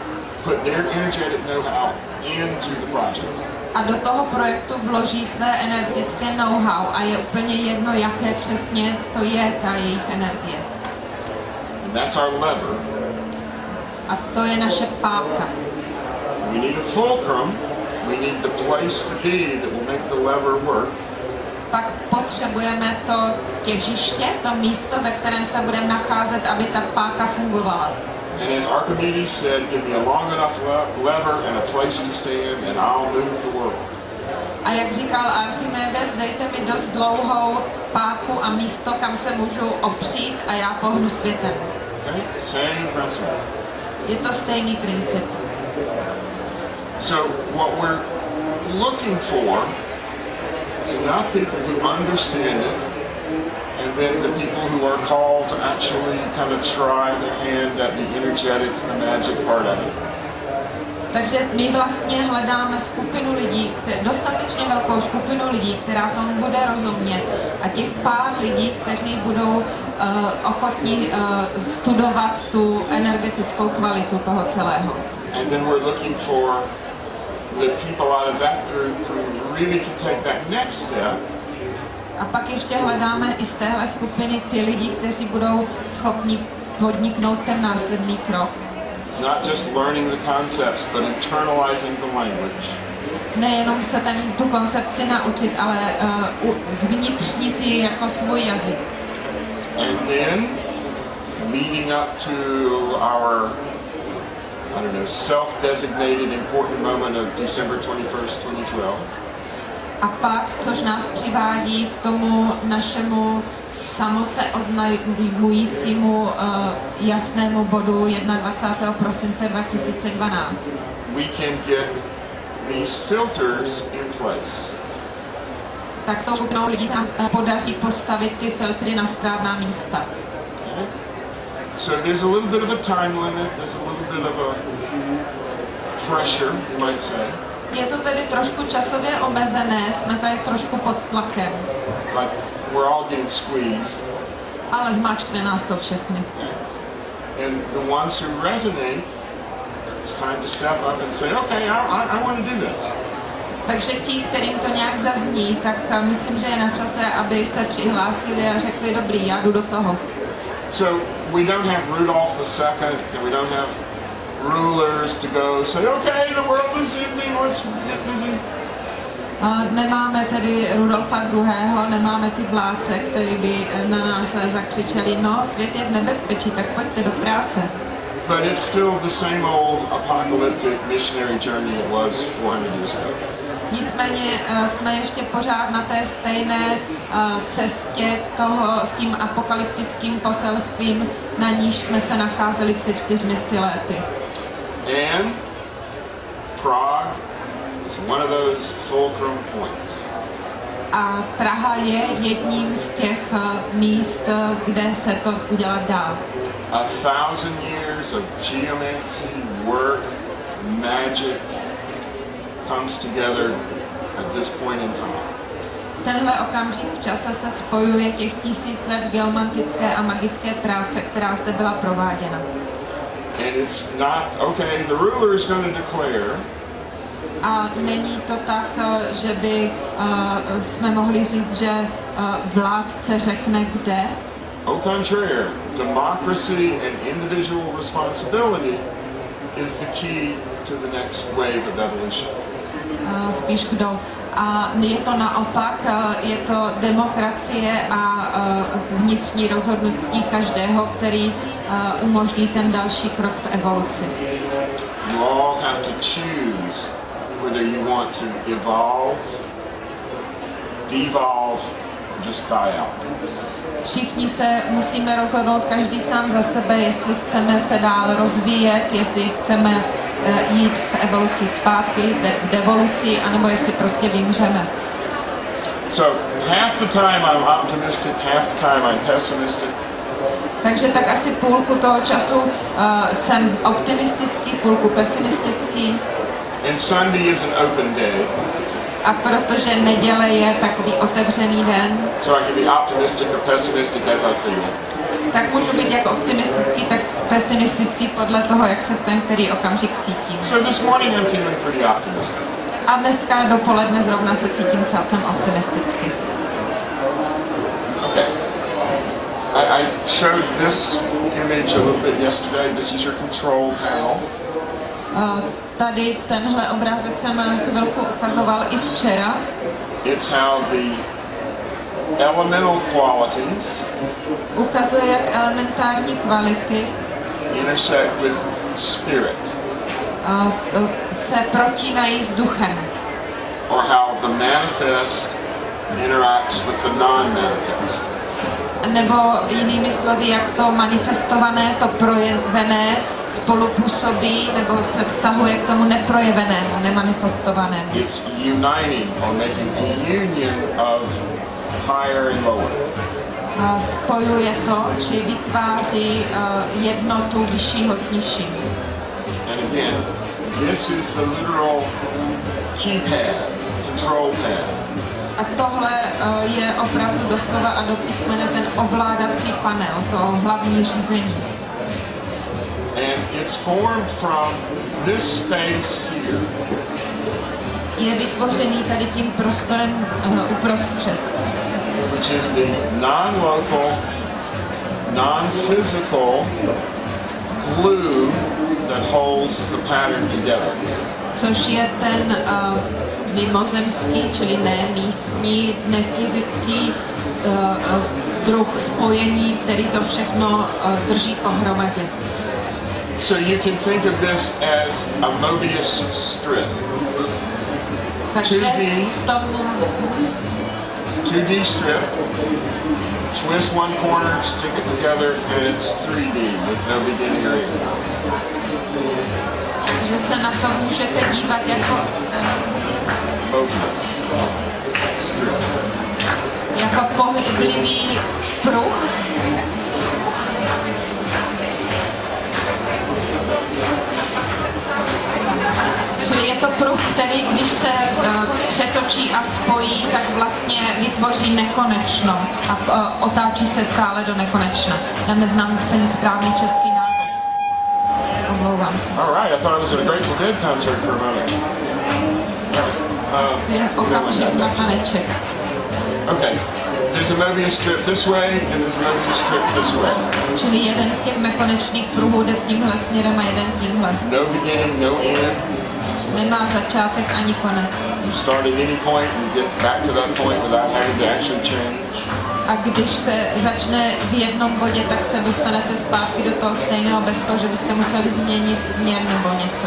put their energetic know-how into the project. A do toho projektu vloží své energetické know-how a je úplně jedno, jaké přesně to je ta jejich energie. And that's our lever. A to je naše páka. We need a fulcrum. We need the place to be that will make the lever work. Pak potřebujeme to těžiště, to místo, ve kterém se budeme nacházet, aby ta páka fungovala. And as Archimedes said, give me a long enough lever and a place to stand and I'll move the world. A jak říkal Archimedes, dejte mi dost dlouhou páku a místo, kam se můžu opřít a já pohnu světem. Okay? Same principle. Je to stejný princip. So what we're looking for is enough people who understand it, and then the people who are called to actually kind of try their hand at the energetics, the magic part of it. Takže my vlastně hledáme skupinu lidí, dostatečně velkou skupinu lidí, která tomu bude rozumět, a těch pár lidí, kteří budou ochotní studovat tu energetickou kvalitu toho celého. And then we're looking for the people out of that group who really can take that next step. A pak ještě hledáme i z téhle skupiny ty lidi, kteří budou schopni podniknout ten následný krok. Not just learning the concepts, but internalizing the language. Nejenom se tu koncepci naučit, ale zvnitřnit ji jako svůj jazyk. And then leading up to our, I don't know, self-designated important moment of December 21st, 2012. A pak, což nás přivádí k tomu našemu samoseoznamujícímu jasnému bodu 21. prosince 2012. We can get these filters in place. Tak s skupinou lidí nám podaří postavit ty filtry na správná místa. Okay? So there's a little bit of a time limit, there's a little bit of a pressure, you might say. Je to tedy trošku časově omezené, jsme tady trošku pod tlakem. Like we're all getting squeezed. Ale zmáčkne nás to všechny. Okay? And the ones who resonate, it's time to step up and say, okay, I want to do this. Takže ti, kterým to nějak zazní, tak myslím, že je na čase, aby se přihlásili a řekli, dobrý, já jdu do toho. So we don't have Rudolph II, and we don't have rulers to go say, okay, the world is ending, let's get busy. Nemáme tedy Rudolfa II., nemáme ty vládce, kteří by na nás zakřičeli, no, svět je v nebezpečí, tak pojďte do práce. But it's still the same old apocalyptic missionary journey it was 400 years ago. Nicméně jsme ještě pořád na té stejné cestě toho s tím apokalyptickým poselstvím, na níž jsme se nacházeli před 400 lety. And Prague is one of those fulcrum points. A Praha je jedním z těch míst, kde se to udělat dá. 1,000 years of geomancy, work, magic comes together at this point in time. Tenhle okamžik v čase se spojuje těch 1000 let geomantické a magické práce, která zde byla prováděna. And it's not, okay, the ruler is going to declare. A není to tak, že by jsme mohli říct, že vládce řekne kde. Au contraire, democracy and individual responsibility is the key to the next wave of evolution. Spíš kdo. A je to naopak, je to demokracie a vnitřní rozhodnutí každého, který umožní ten další krok v evoluci. You all have to choose whether you want to evolve, devolve, or just die out. Všichni se musíme rozhodnout, každý sám za sebe, jestli chceme se dál rozvíjet, jestli chceme jít v evoluci zpátky, v devoluci, anebo jestli prostě vymřeme. So half the time I'm optimistic, half the time I'm pessimistic. Takže tak asi půlku toho času jsem optimistický, půlku pesimistický. And Sunday is an open day. A protože neděle je takový otevřený den, So I can be optimistic or pessimistic as I feel. tak můžu být jak optimistický, tak pesimistický podle toho, jak se v ten který okamžik cítím. So this morning I'm feeling pretty optimistic. A dneska dopoledne zrovna se cítím celkem optimisticky. Okay. I showed this image a little bit yesterday. This is your control panel. Tady tenhle obrázek jsem chvilku ukazoval i včera. It's how the elemental qualities Ukazuje, jak elementární kvality intersect with spirit. Se protínají s duchem. Or how the manifest interacts with the non-manifest. Nebo jinými slovy, jak to manifestované, to projevené spolupůsobí nebo se vztahuje k tomu neprojevenému, nemanifestovanému. It's uniting or making a union of higher and lower. Spojuje to, či vytváří jednotu vyššího s nižším. And again, this is the literal keypad, control pad. A tohle je opravdu doslova a do písmene ten ovládací panel, to hlavní řízení. And it's formed from this space here. Je vytvořený tady tím prostorem uprostřed. Which is the non-local, non-physical glue that holds the pattern together. Což je ten mimozemský, čili ne místní, nefyzický druh spojení, který to všechno drží pohromadě. So you can think of this as a Mobius strip. Takže 2D strip, twist one corner, stick it together, and it's 3D with no beginning or end. Takže se na to můžete dívat jako jako pohyblivý pruh. Čili je to pruh, který když se přetočí a spojí, tak vlastně vytvoří nekonečno a otáčí se stále do nekonečna. Já neznám ten správný český název. Omlouvám se. All right, I thought I was at a Grateful Dead concert for a moment. Je okamžik na taneček. Okay, there's a Mobius strip this way and there's a Mobius strip this way. Čili jeden z těch nekonečných pruhů jde tímhle směrem a jeden tímhle. No beginning, no end. Nemá začátek ani konec. You start at any point and get back to that point without having to actually change. A když se začne v jednom bodě, tak se dostanete zpátky do toho stejného bez toho, že byste museli změnit směr nebo něco.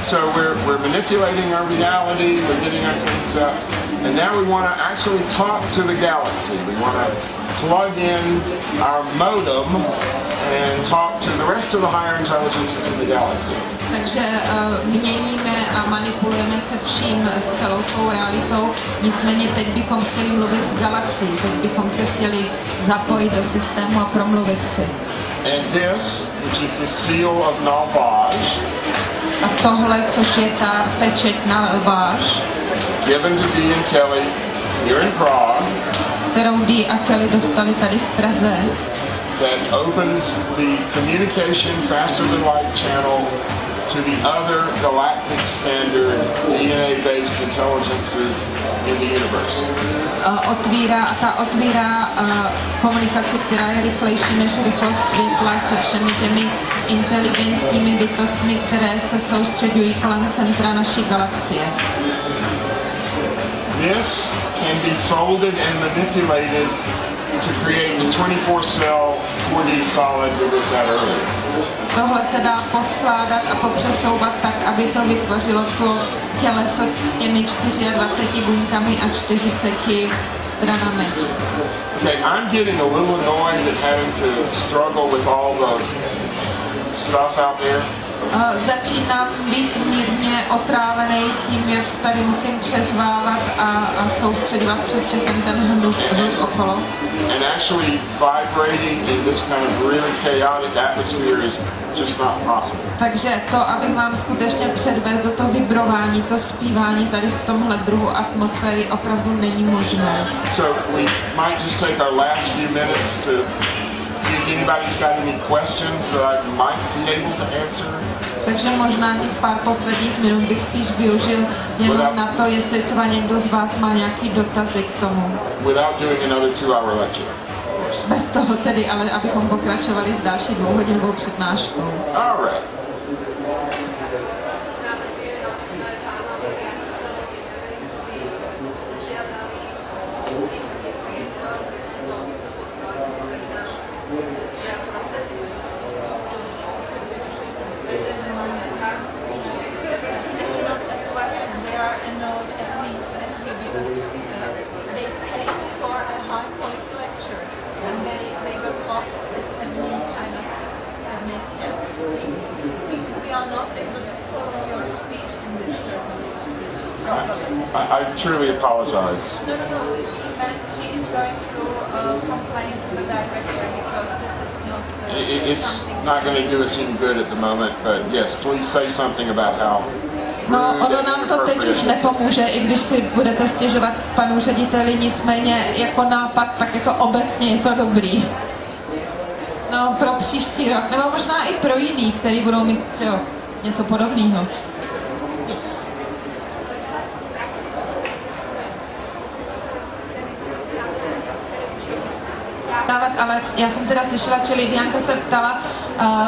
So we're manipulating our reality, we're getting our things up, and now we want to actually talk to the galaxy. We want to plug in our modem and talk to the rest of the higher intelligences in the galaxy. Takže měníme a manipulujeme se vším, s celou svou realitou, nicméně teď bychom chtěli mluvit s galaxií, teď bychom se chtěli zapojit do systému a promluvit si. And this, which is the seal of Nalvaj, a tohle, což je ta pečeť Nalvaj, given to Dee and Kelly here in Prague, kterou Dee a Kelly dostali tady v Praze, that opens the communication faster than light channel to the other galactic standard DNA-based intelligences in the universe. Otvírá komunikaci, která je rychlejší než rychlost světla se všemi těmi inteligentními bytostmi, které se soustředují kolem centra naší galaxie. This can be folded and manipulated to create the 24-cell 4D solid we looked at earlier. Tohle se dá poskládat a popřesouvat tak, aby to vytvořilo to těleso s těmi 24 buňkami a 40 stranami. Okay, I'm getting a little annoyed at having to struggle with all the stuff out there. Začínám být mírně otrávený tím, jak tady musím přežvávat a soustředovat přes všechny ten hnut okolo. And actually vibrating in this kind of really chaotic atmosphere is just not possible. Takže to, abych vám skutečně předvedl to vibrování, to zpívání tady v tomhle druhu atmosféry opravdu není možné. So we might just take our last few minutes to see if anybody's got any questions that I might be able to answer. Takže možná těch pár posledních minut bych spíš využil jenom na to, jestli třeba někdo z vás má nějaký dotazy k tomu. Without doing another 2-hour lecture. Bez toho tedy, ale abychom pokračovali s další 2hodinovou přednáškou. All right. I truly apologize. No. She is going to complain to the director because this is not. It's not going to do us any good at the moment, but yes, please say something about how. No, ono nám to teď už nepomůže, i když si budete stěžovat panu řediteli, nicméně jako nápad, tak jako obecně je to dobrý. No, pro příští rok, nebo možná i pro jiný, který budou mít něco podobného. Ale já jsem teda slyšela, že Lidianka se ptala,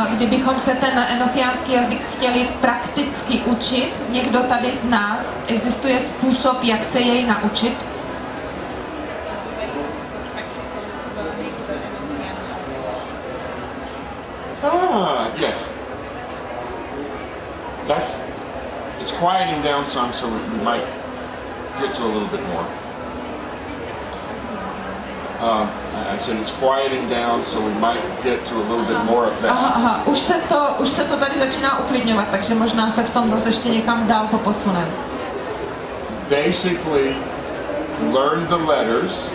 kdybychom se ten enochiánský jazyk chtěli prakticky učit, někdo tady z nás, existuje způsob, jak se jej naučit? Yes. It's quieting down some, so we might get to a little bit more. I said it's quieting down, so we might get to a little bit more of that. Aha. Už se to tady začíná uklidňovat, takže možná se v tom zase ještě někam dál poposuneme. Basically, learn the letters.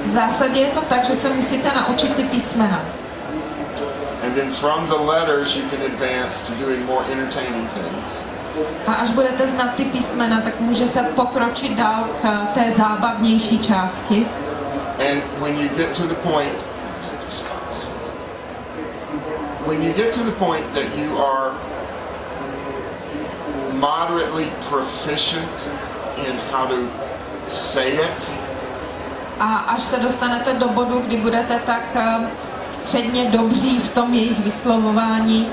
V zásadě je to tak, že se musíte naučit ty písmena. And then from the letters you can advance to doing more entertaining things. A až budete znát ty písmena, tak může se pokročit dál k té zábavnější části. And when you get to the point that you are moderately proficient in how to say it. A až se dostanete do bodu, kdy budete tak středně dobří v tom jejich vyslovování,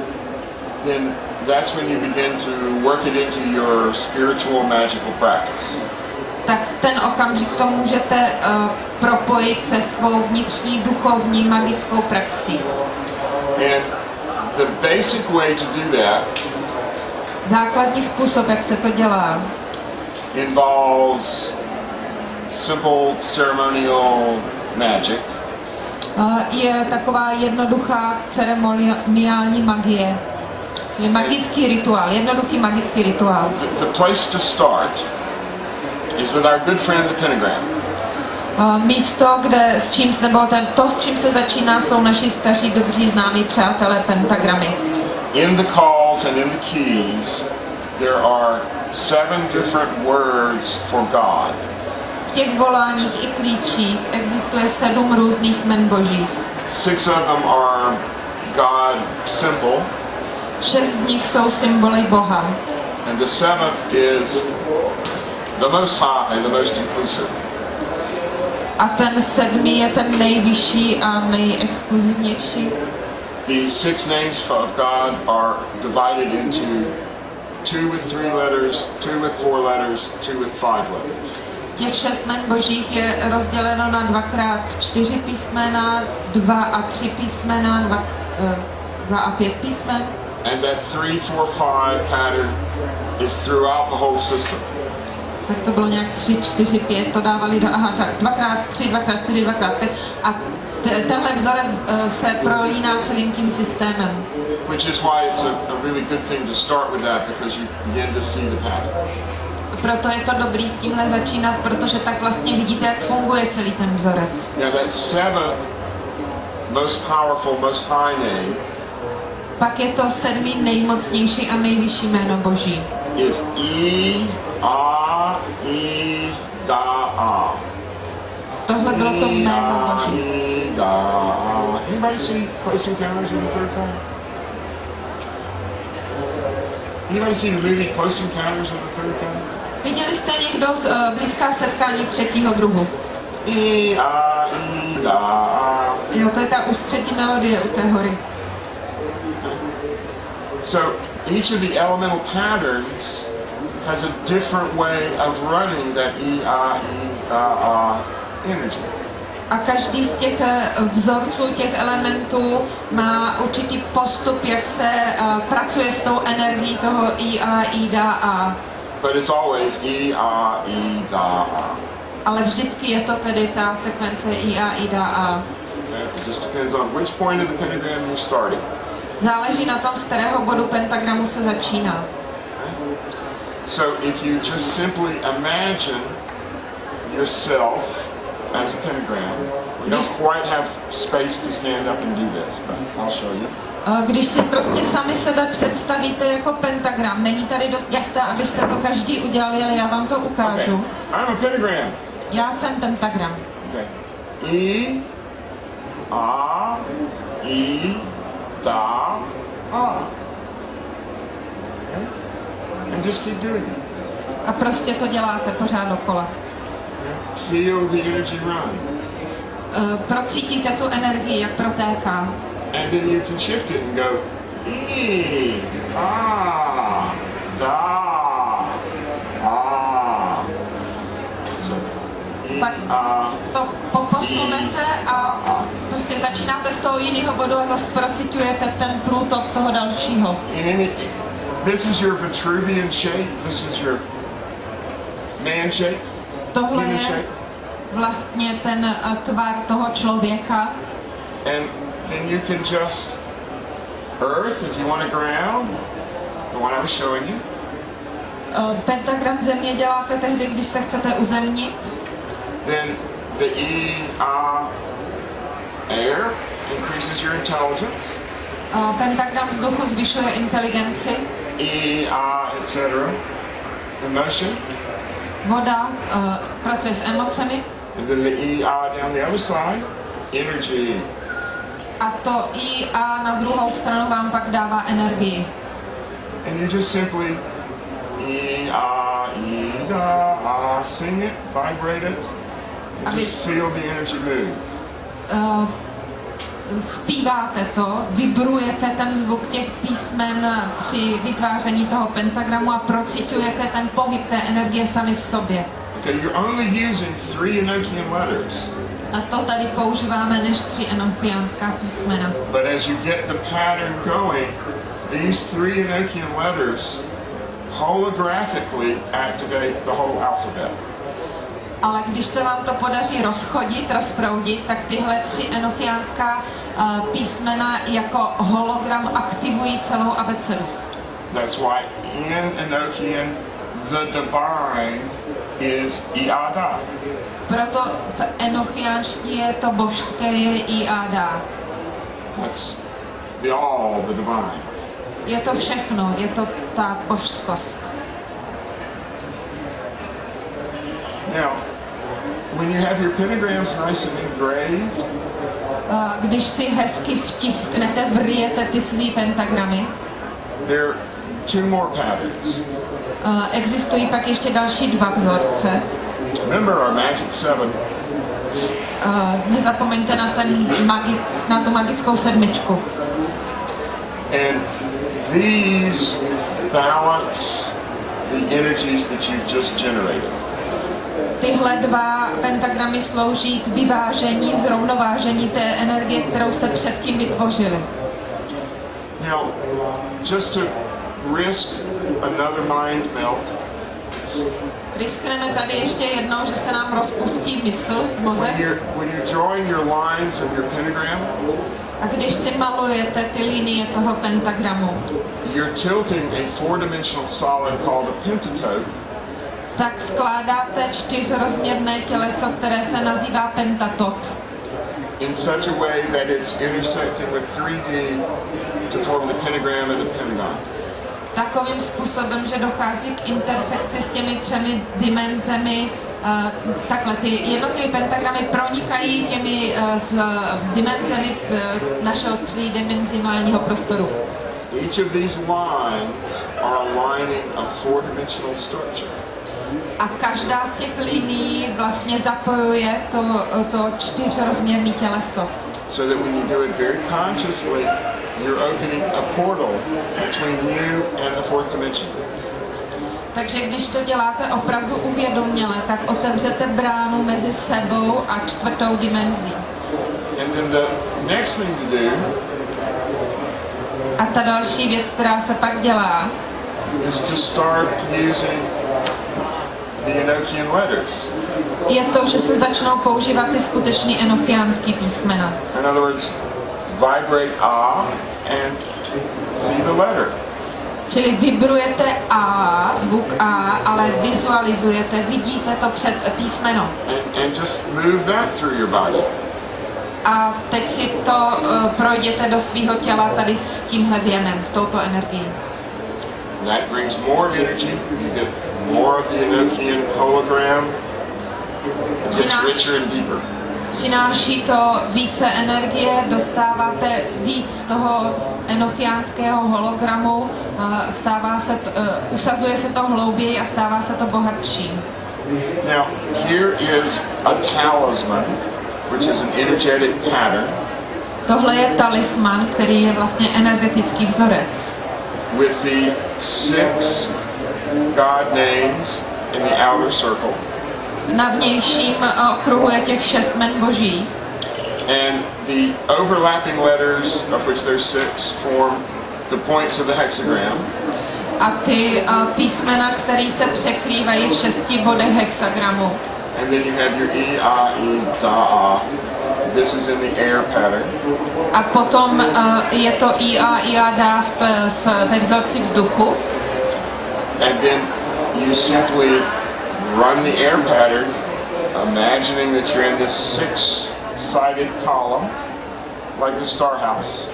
then that's when you begin to work it into your spiritual magical practice. Tak v ten okamžik to můžete propojit se svou vnitřní duchovní magickou praxí. And the basic way to do that Základní způsob, jak se to dělá, involves simple ceremonial magic. Je taková jednoduchá ceremoniální magie, čili magický rituál, jednoduchý magický rituál. The place to start is with our good friend the pentagram. Místo, s čím se začíná, jsou naši staří dobří známí přátelé pentagramy. In the calls and in the keys, there are 7 different words for God. V těch voláních i klíčích existuje 7 různých jmen božích. 6 of them are God symbol. 6 z nich jsou symboly Boha. And the 7th is the most high and the most inclusive. A ten 7. je ten nejvyšší a nejexkluzivnější. The 6 names of God are divided into 2 with 3 letters, 2 with 4 letters, 2 with 5 letters. Těch 6 jmen božích je rozděleno na 2x4 písmena, 2 a 3 písmena, 2 a 5 písmen. And that 3, 4, 5 pattern is throughout the whole system. Tak to bylo nějak 3, 4, 5, to dávali do, 2x3, 2x4, 2x5 a tenhle vzorec se prolíná celým tím systémem. Which is why it's a really good thing to start with that, because you begin to see the pattern. Proto je to dobrý s tímhle začínat, protože tak vlastně vidíte, jak funguje celý ten vzorec. Now that 7th most powerful, most high name Pak je to 7. nejmocnější a nejvyšší jméno boží. Is Da. Tohle bylo to jméno boží. Anybody see Close Encounters of the Third Kind? Anybody see the movie Close Encounters of the Third Kind? Viděli jste někdo blízká setkání třetího druhu? Jo, to je ta ústřední melodie u té hory. So each of the elemental patterns has a different way of running that energy. A každý z těch vzorců, těch elementů má určitý postup, jak se pracuje s tou energií toho I-A. But it's always I-A. Ale vždycky je to tedy ta sekvence I-A. It just depends on which point of the pentagram you're starting. Záleží na tom, z kterého bodu pentagramu se začíná. So if you just simply imagine yourself as a pentagram, we don't quite have space to stand up and do this, but I'll show you. Když si prostě sami sebe představíte jako pentagram, není tady dost místa, abyste to každý udělali, ale já vám to ukážu. Okay. I'm a pentagram. Já jsem pentagram. Okay. I, A, I, Da, A. Okay. And just keep doing it. A prostě to děláte pořád dokola. Feel the energy run. Procítíte tu energii, jak protéká. And then you can shift it and go I, A, Da, A. So, I, Pak A. to poposunete a prostě začínáte z toho jiného bodu a zase procitujete ten průtok toho dalšího. This is your Vitruvian shape. This is your man shape. Tohle je vlastně ten tvar toho člověka. And then you can just earth if you want to ground. The one I was showing you. Pentagram země děláte tehdy, když se chcete uzemnit. Then the E, A, air increases your intelligence. Pentagram vzduchu zvyšuje inteligenci. E, A, etc. Emotion. Voda pracuje s emocemi. And then the E, A down the other side, energy. A to I, A na druhou stranu vám pak dává energii. And you just simply E, Da, A, sing it, vibrate it. Just feel the energy move. Zpíváte to, vibrujete ten zvuk těch písmen při vytváření toho pentagramu a procitujete ten pohyb té energie sami v sobě. Okay, you're only using 3 Enochian letters. A to tady používáme než 3 enochiánská písmena. But as you get the pattern going, these 3 Enochian letters holographically activate the whole alphabet. Ale když se vám to podaří rozproudit, tak tyhle 3 enochiánská písmena jako hologram aktivují celou abecedu. That's why in Enochian the divine is Iada. Proto v enochiánštině to božské je Iada. That's the all, the divine. Je to všechno, je to ta božskost. Now, when you have your pentagrams nice and engraved, když si hezky vtisknete, vryjete ty svý pentagramy, there are 2 more patterns. Existují pak ještě další 2 vzorce. Remember our Magic 7. Nezapomeňte na tu magickou 7. And these balance the energies that you've just generated. Tyhle 2 pentagramy slouží k vyvážení, zrovnovážení té energie, kterou jste předtím vytvořili. Now, just to risk another mind melt. Riskneme tady ještě jednou, že se nám rozpustí mysl, mozek. When you're drawing your lines of your pentagram, a když si malujete ty linie toho pentagramu, you're tilting a 4-dimensional solid called a pentatope. Tak skládáte 4rozměrné těleso, které se nazývá pentatop. In such a way that it's intersecting with 3D to form the pentagram and the pentagon. Takovým způsobem, že dochází k intersekci s těmi 3 dimenzemi takhle, ty jednotlivé pentagramy pronikají těmi dimenzemi našeho třídimenzionálního prostoru. Each of these lines are aligning a four-dimensional structure. A každá z těch linií vlastně zapojuje to čtyřrozměrné těleso. So that when you do it very consciously, you're opening a portal between you and the fourth dimension. Takže když to děláte opravdu uvědoměle, tak otevřete bránu mezi sebou a čtvrtou dimenzí. And then the next thing to do a ta další věc, která se pak dělá, is to start using the Enochian letters. Je to, že se začnou používat ty skutečné enochiánské písmena. In other words, vibrate A and see the letter. Čili vibrujete A, zvuk A, ale vizualizujete, vidíte to před písmeno. And just move that through your body. A teď si to projděte do svého těla tady s tímhle věmem, s touto energií. That brings more energy. You get more of the Enochian hologram. It gets richer and deeper. Přináší to více energie, dostáváte víc toho enochiánského hologramu, usazuje se to hlouběji a stává se to bohatším. Now, here is a talisman, which is an energetic pattern. Tohle je talisman, který je vlastně energetický vzorec. With the 6 God names in the outer circle. Na vnějším okruhu je těch 6 jmen boží. And the overlapping letters, of which there's 6, form the points of the hexagram. A ty písmena, které se překrývají v 6 bodech hexagramu. And then you have your E, A, E, Da, A. This is in the air pattern. A potom je to I, A, Da ve vzorci vzduchu. And then you simply run the air pattern, imagining that you're in this 6-sided column, like the star house.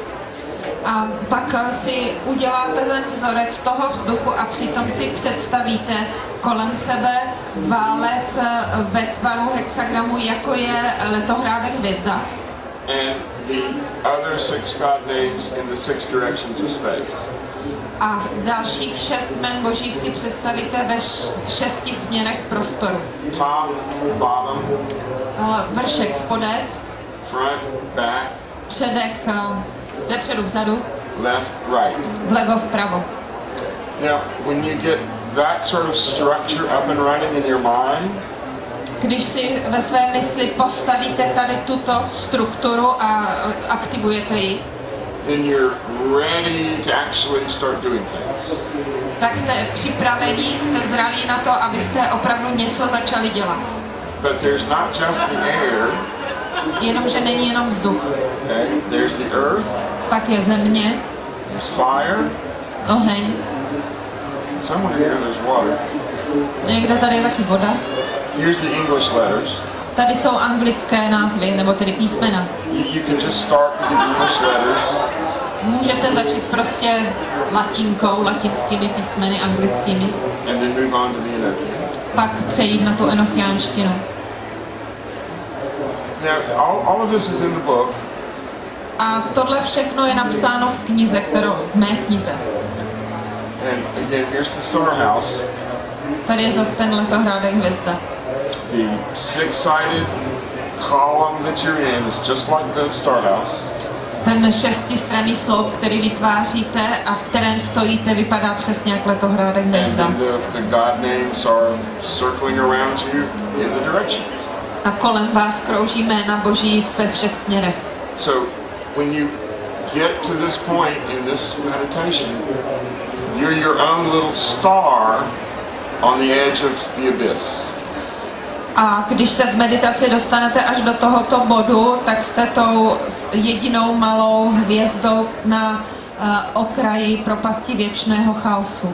A pak si uděláte ten vzorec toho vzduchu a přitom si představíte kolem sebe válec ve tvaru hexagramu, jako je letohrádek hvězda. And the other 6 God names in the 6 directions of space. A dalších 6 jmen božích si představíte ve 6 směrech prostoru. Top, bottom, vršek, spodek, front, back, předek, vepředu, vzadu, left, right. vlevo, vpravo. Now, when you get that sort of structure up and running in your mind, když si ve své mysli postavíte tady tuto strukturu a aktivujete ji, then you're ready to actually start doing things. tak jste připravení, jste zralí na to, abyste opravdu něco začali dělat. But there's not just the air. Jenomže není jenom vzduch. Okay? There's the earth. Pak je země. There's fire. Oheň. Somewhere here there's water. Někde tady je taky voda. Here's the English letters. Tady jsou anglické názvy, nebo tedy písmena. You can just start with the English letters. Můžete začít prostě latinkou, latinskými písmeny, anglickými. And then move on to the Enochian. Pak přejít na tu enochiánštinu. Now, all of this is in the book. A tohle všechno je napsáno v knize, v mé knize. And again, here's the star house. Tady je zase ten letohrádek hvězda. The 6-sided column that you're in is just like the star house. Ten 6stranný sloup, který vytváříte a v kterém stojíte, vypadá přesně jak letohrádek hvězda. And the God names are circling around you in the directions. A kolem vás krouží jména boží ve všech směrech. So when you get to this point in this meditation, you're your own little star on the edge of the abyss. A když se v meditaci dostanete až do tohoto bodu, tak jste tou jedinou malou hvězdou na okraji propasti věčného chaosu.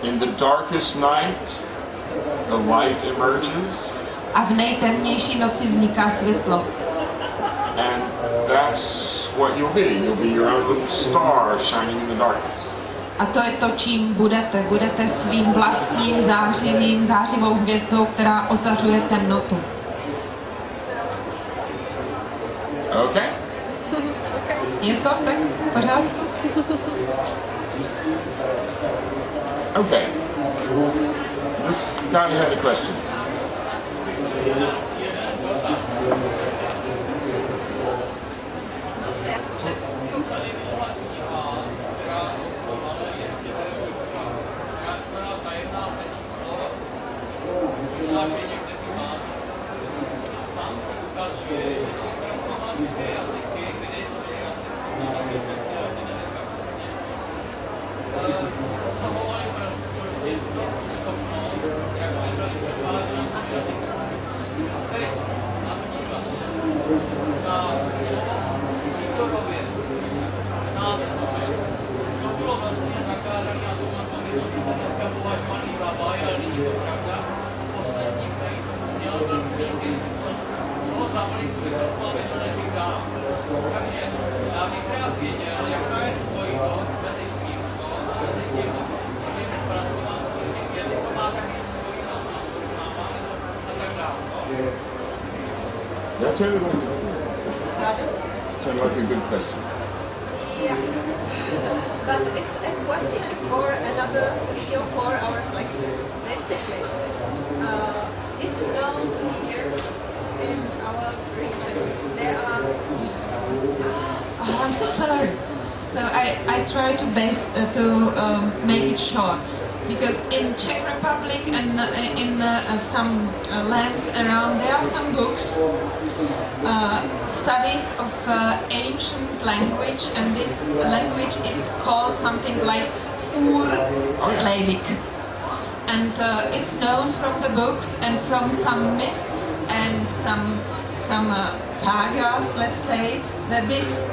In the darkest night, the light emerges. A v nejtemnější noci vzniká světlo. And that's what you'll be. You'll be your own little star shining in the darkness. A to je to, čím budete. Budete svým vlastním zářivou hvězdou, která ozařuje temnotu. Okay? Je to tak v pořádku? Okay. This guy had a question. That sounded like a good question. Yeah. But it's a question for another 3 or 4 hours lecture. Basically, it's known here in our region. There are... Oh, I'm sorry. So I try to make it short. Because in Czech Republic and in some lands around, there are some books, studies of ancient language, and this language is called something like Ur-Slavic. And it's known from the books and from some myths and some sagas, let's say, that this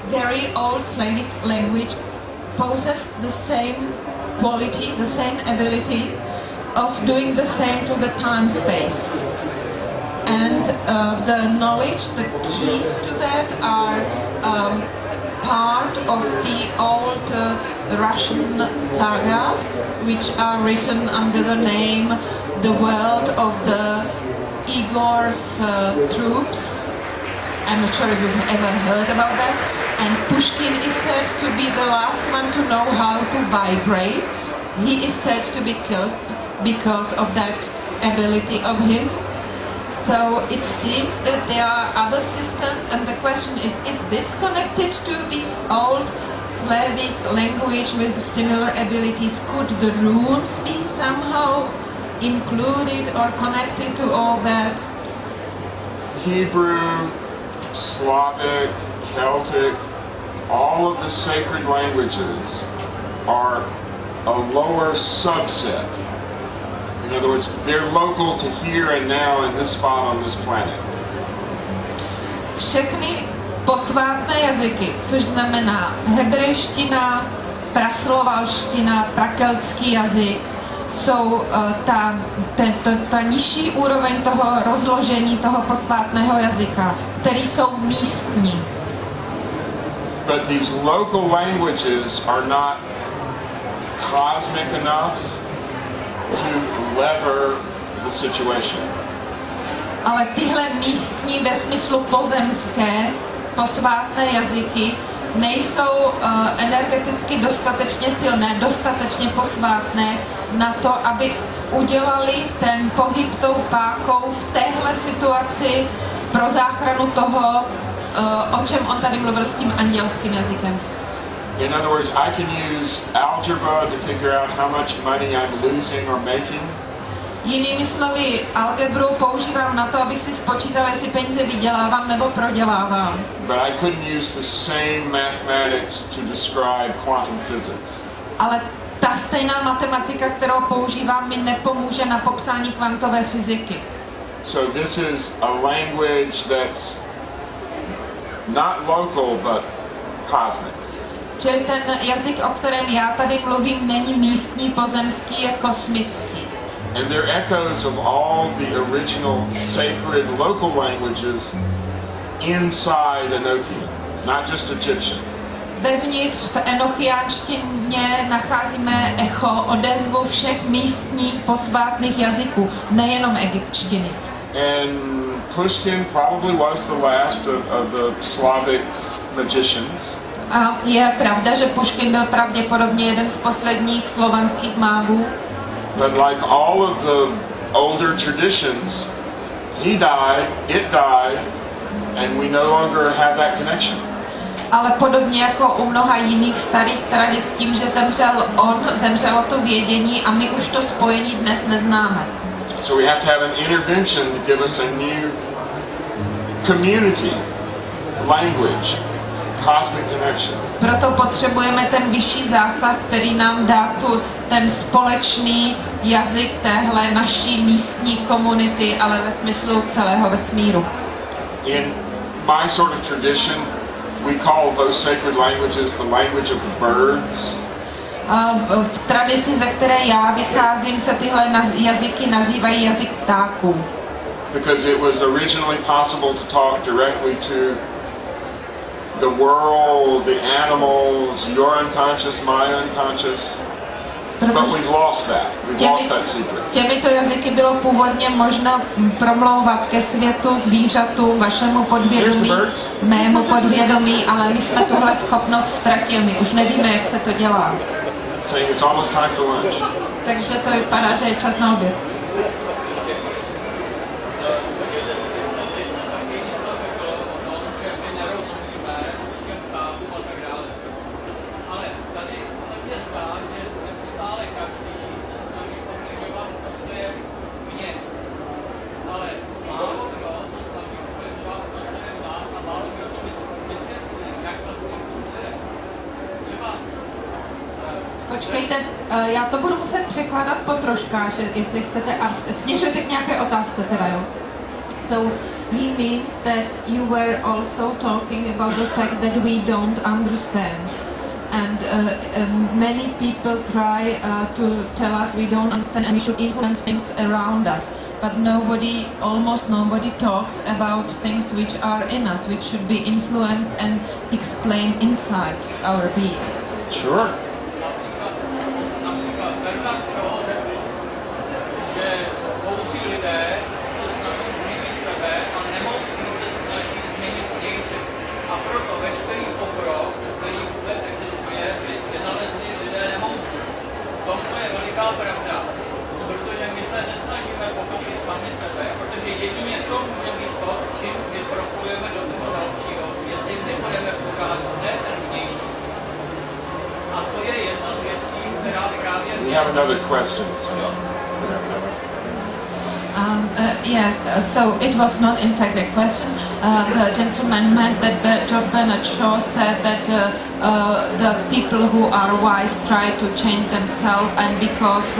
very old Slavic language possessed the same quality, the same ability of doing the same to the time-space. And the knowledge, the keys to that are part of the old Russian sagas, which are written under the name The World of the Igor's Troops. I'm not sure if you've ever heard about that. And Pushkin is said to be the last one to know how to vibrate. He is said to be killed because of that ability of him. So it seems that there are other systems, and the question is this connected to this old Slavic language with similar abilities? Could the runes be somehow included or connected to all that? Hebrew, Slavic, Celtic, all of the sacred languages are a lower subset. In other words, they're local to here and now in this spot on this planet. Všechny posvátné jazyky, což znamená hebrejština, praslovalština, prakeltský jazyk, jsou ta nižší úroveň toho rozložení toho posvátného jazyka, který jsou místní. But these local languages are not cosmic enough to lever the situation. Ale tyhle místní ve smyslu pozemské posvátné jazyky nejsou energeticky dostatečně silné, dostatečně posvátné na to, aby udělali ten pohyb tou pákou v téhle situaci pro záchranu toho, o čem on tady mluvil s tím andělským jazykem. In other words, I can use algebra to figure out how much money I'm losing or making. Jinými slovy, algebru používám na to, abych si spočítal, jestli peníze vydělávám nebo prodělávám. But I couldn't use the same mathematics to describe quantum physics. Ale ta stejná matematika, kterou používám, mi nepomůže na popsání kvantové fyziky. So this is a language that's not local but cosmic. Čili ten jazyk, o kterém já tady mluvím, není místní, pozemský, je kosmický. And they're echoes of all the original sacred local languages inside Enochian, not just Egyptian. vevnitř v enochiánštině nacházíme echo, odezvu všech místních posvátných jazyků, nejenom egyptštiny. And Pushkin probably was the last of the Slavic magicians. A je pravda, že Puškin byl pravděpodobně jeden z posledních slovanských mágů. But like all of the older traditions, he died, it died, and we no longer have that connection. Ale podobně jako u mnoha jiných starých tradic, tím, že zemřel on, zemřelo to vědění a my už to spojení dnes neznáme. So we have to have an intervention to give us a new community, language, cosmic connection. Proto potřebujeme ten vyšší zásah, který nám dá ten společný jazyk téhle naší místní komunity, ale ve smyslu celého vesmíru. In my sort of tradition, we call those sacred languages the language of the birds. V tradici, ze které já vycházím, se tyhle jazyky nazývají jazyk ptáků. Because it was originally possible to talk directly to the world, the animals, your unconscious, my unconscious. But we've lost that. We've lost that secret. Těmito jazyky bylo původně možno promlouvat ke světu, zvířatům, vašemu podvědomí, mému podvědomí, ale my jsme tuhle schopnost ztratili. My už nevíme, jak se to dělá. Saying it's almost time for lunch. Takže to vypadá, že je čas na oběd. Počkejte, já to budu muset překládat po troškách, jestli chcete, a směřujete k nějaké otázce teda, jo? So, he means that you were also talking about the fact that we don't understand. And many people try to tell us we don't understand and we should influence things around us. But nobody, almost nobody talks about things which are in us, which should be influenced and explained inside our beings. Sure. We have another question. So it was not in fact a question. The gentleman meant that George Bernard Shaw said that the people who are wise try to change themselves, and because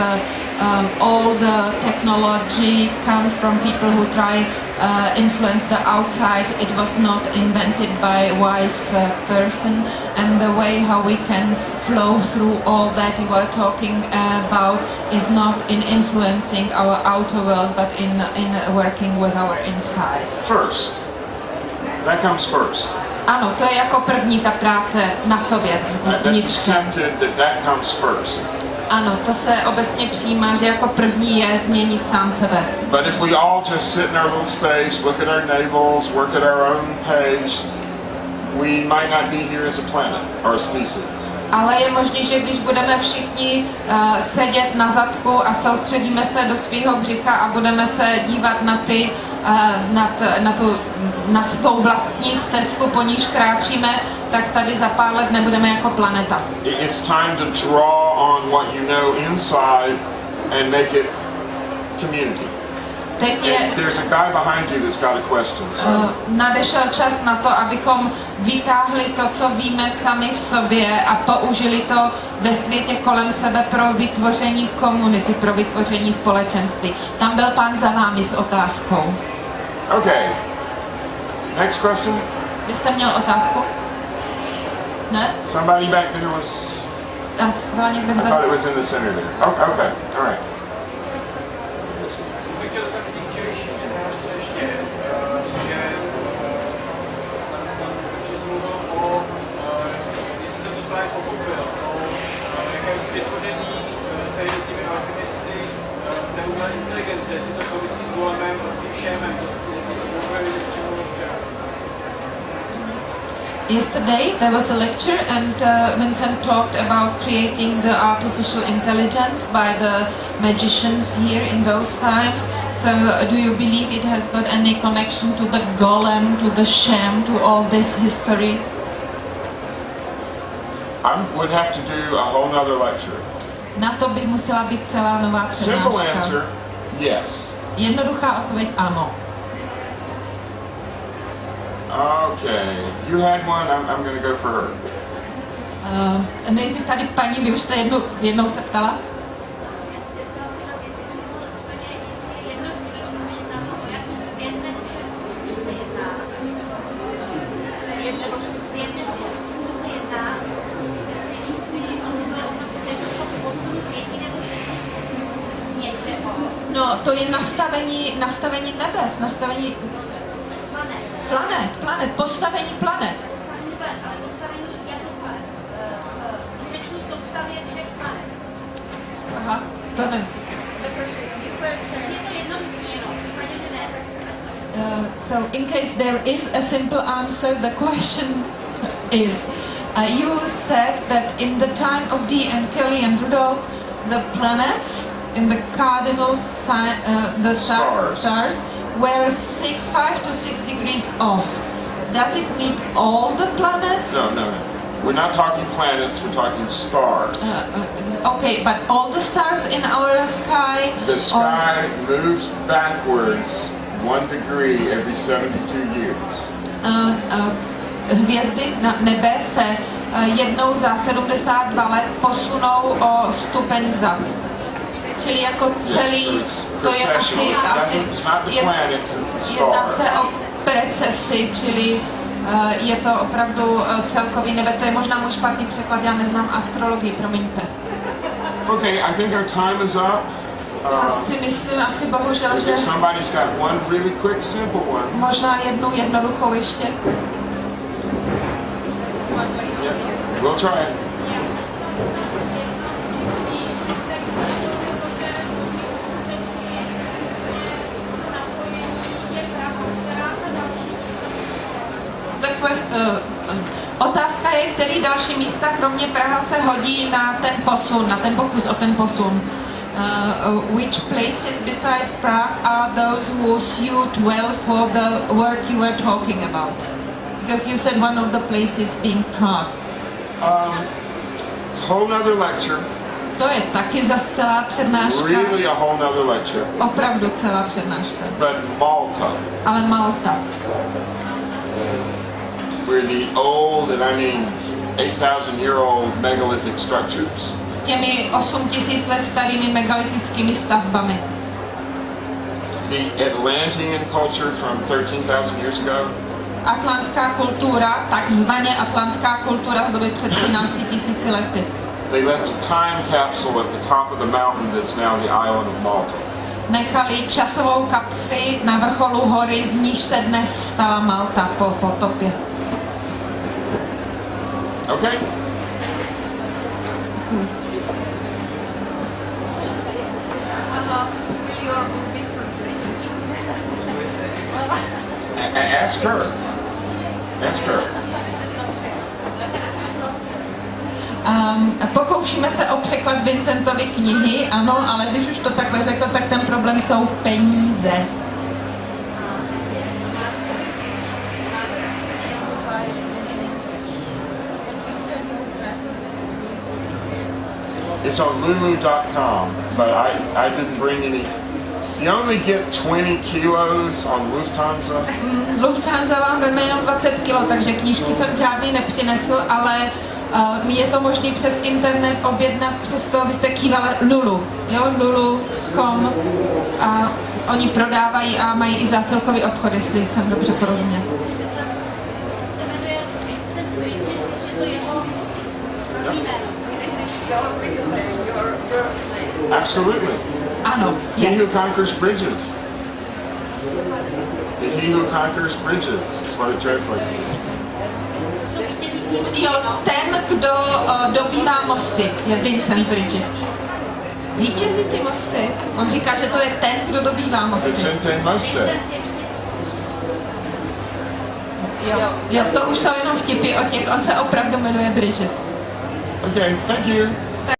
all the technology comes from people who try influence the outside, it was not invented by a wise person, and the way how we can flow through all that you were talking about is not in influencing our outer world, but in working with our inside. First. That comes first. Ano, to je jako první ta práce na sobě. That's accepted that comes first. Ano, to se obecně přijímá, že jako první je změnit sám sebe. But if we all just sit in our little space, look at our navels, work at our own pace, we might not be here as a planet or a species. Ale je možné, že když budeme všichni sedět na zadku a soustředíme se do svého břicha a budeme se dívat na svou vlastní stezku, po níž kráčíme, tak tady za pár let nebudeme jako planeta. It's time to draw on what you know inside and make it community. There's a guy behind you that's got a question. Nadešel čas na to, abychom vytáhli to, co víme sami v sobě, a použili to ve světě kolem sebe pro vytvoření komunity, pro vytvoření společenství. Tam byl pán za vámi s otázkou. Okay. Next question. Vy jste měl otázku? Ne? Somebody back there was... Byla někde vzadu. I thought it was in the center there. Oh, okay. All right. Yesterday there was a lecture and Vincent talked about creating the artificial intelligence by the magicians here in those times. So do you believe it has got any connection to the golem, to the sham, to all this history? I would have to do a whole nother lecture. Na to by musela být celá nová Simple přednáška. answer, yes. Jednoduchá odpověď ano. Okay, you had one, I'm going to go for her. Nejdřív tady paní, vy už jste jednou se ptala? No, to je nastavení nebes, nastavení planet, postavení planet. Aha, to ne. So in case there is a simple answer, the question is, you said that in the time of Dee and Kelly and Rudolph, the planets in the cardinal sign, the stars were 5 to 6 degrees off. Does it mean all the planets? No. We're not talking planets, we're talking stars. Okay, but all the stars in our sky? The sky moves backwards 1 degree every 72 years. Hvězdy na nebe se jednou za 72 let posunou o stupeň vzad. Čili jako celý, to je asi jedná se o precesi, čili je to opravdu celkový nebe. To je možná můj špatný překlad, já neznám astrologii, promiňte. Okay, I think our time is up. Já si myslím asi bohužel, že If somebody's got one really quick, simple one. možná jednu jednoduchou ještě. Yeah, we'll try it. Otázka je, který další místa kromě Praha se hodí na ten posun, na ten pokus o ten posun. Which places beside Prague are those who suit well for the work you were talking about? Because you said one of the places being Prague. Whole nother lecture. To je taky zas celá přednáška. Really a whole nother lecture. Opravdu celá přednáška. But Malta. Ale Malta. Where the old, and I mean 8,000-year-old megalithic structures. S těmi 8,000 let starými megalitickými stavbami. The Atlantean culture from 13,000 years ago. Atlantská kultura, takzvaně atlantská kultura z doby před 13 000 lety. They left a time capsule at the top of the mountain that's now the island of Malta. Nechali časovou kapsli na vrcholu hory, z níž se dnes stala Malta po potopě. Okay? Will your book be translated? Ask her. Ask her. This is not fair. This is not fair. Pokoušíme se o překlad Vincentovy knihy, ano, ale když už to takhle řekl, tak ten problém jsou peníze. It's on lulu.com, but I didn't bring any. You only get 20 kilos on Lufthansa. Lufthansa vám veme jenom 20 kilo, takže knížky jsem žádný nepřinesl, ale je to možné přes internet objednat, přesto abyste kývali Lulu, jo, lulu.com a oni prodávají a mají i zásilkový obchod, jestli jsem dobře porozuměl. Absolutely. Ano, He je. who conquers bridges. He who conquers bridges. That's what it translates to. Jo, ten, kdo dobývá mosty, je Vincent Bridges. Vítězící mosty. On říká, že to je ten, kdo dobývá mosty. Vincente Moste. Jo, to už jsou jenom vtipy o těch, on se opravdu jmenuje Bridges. Okay, thank you.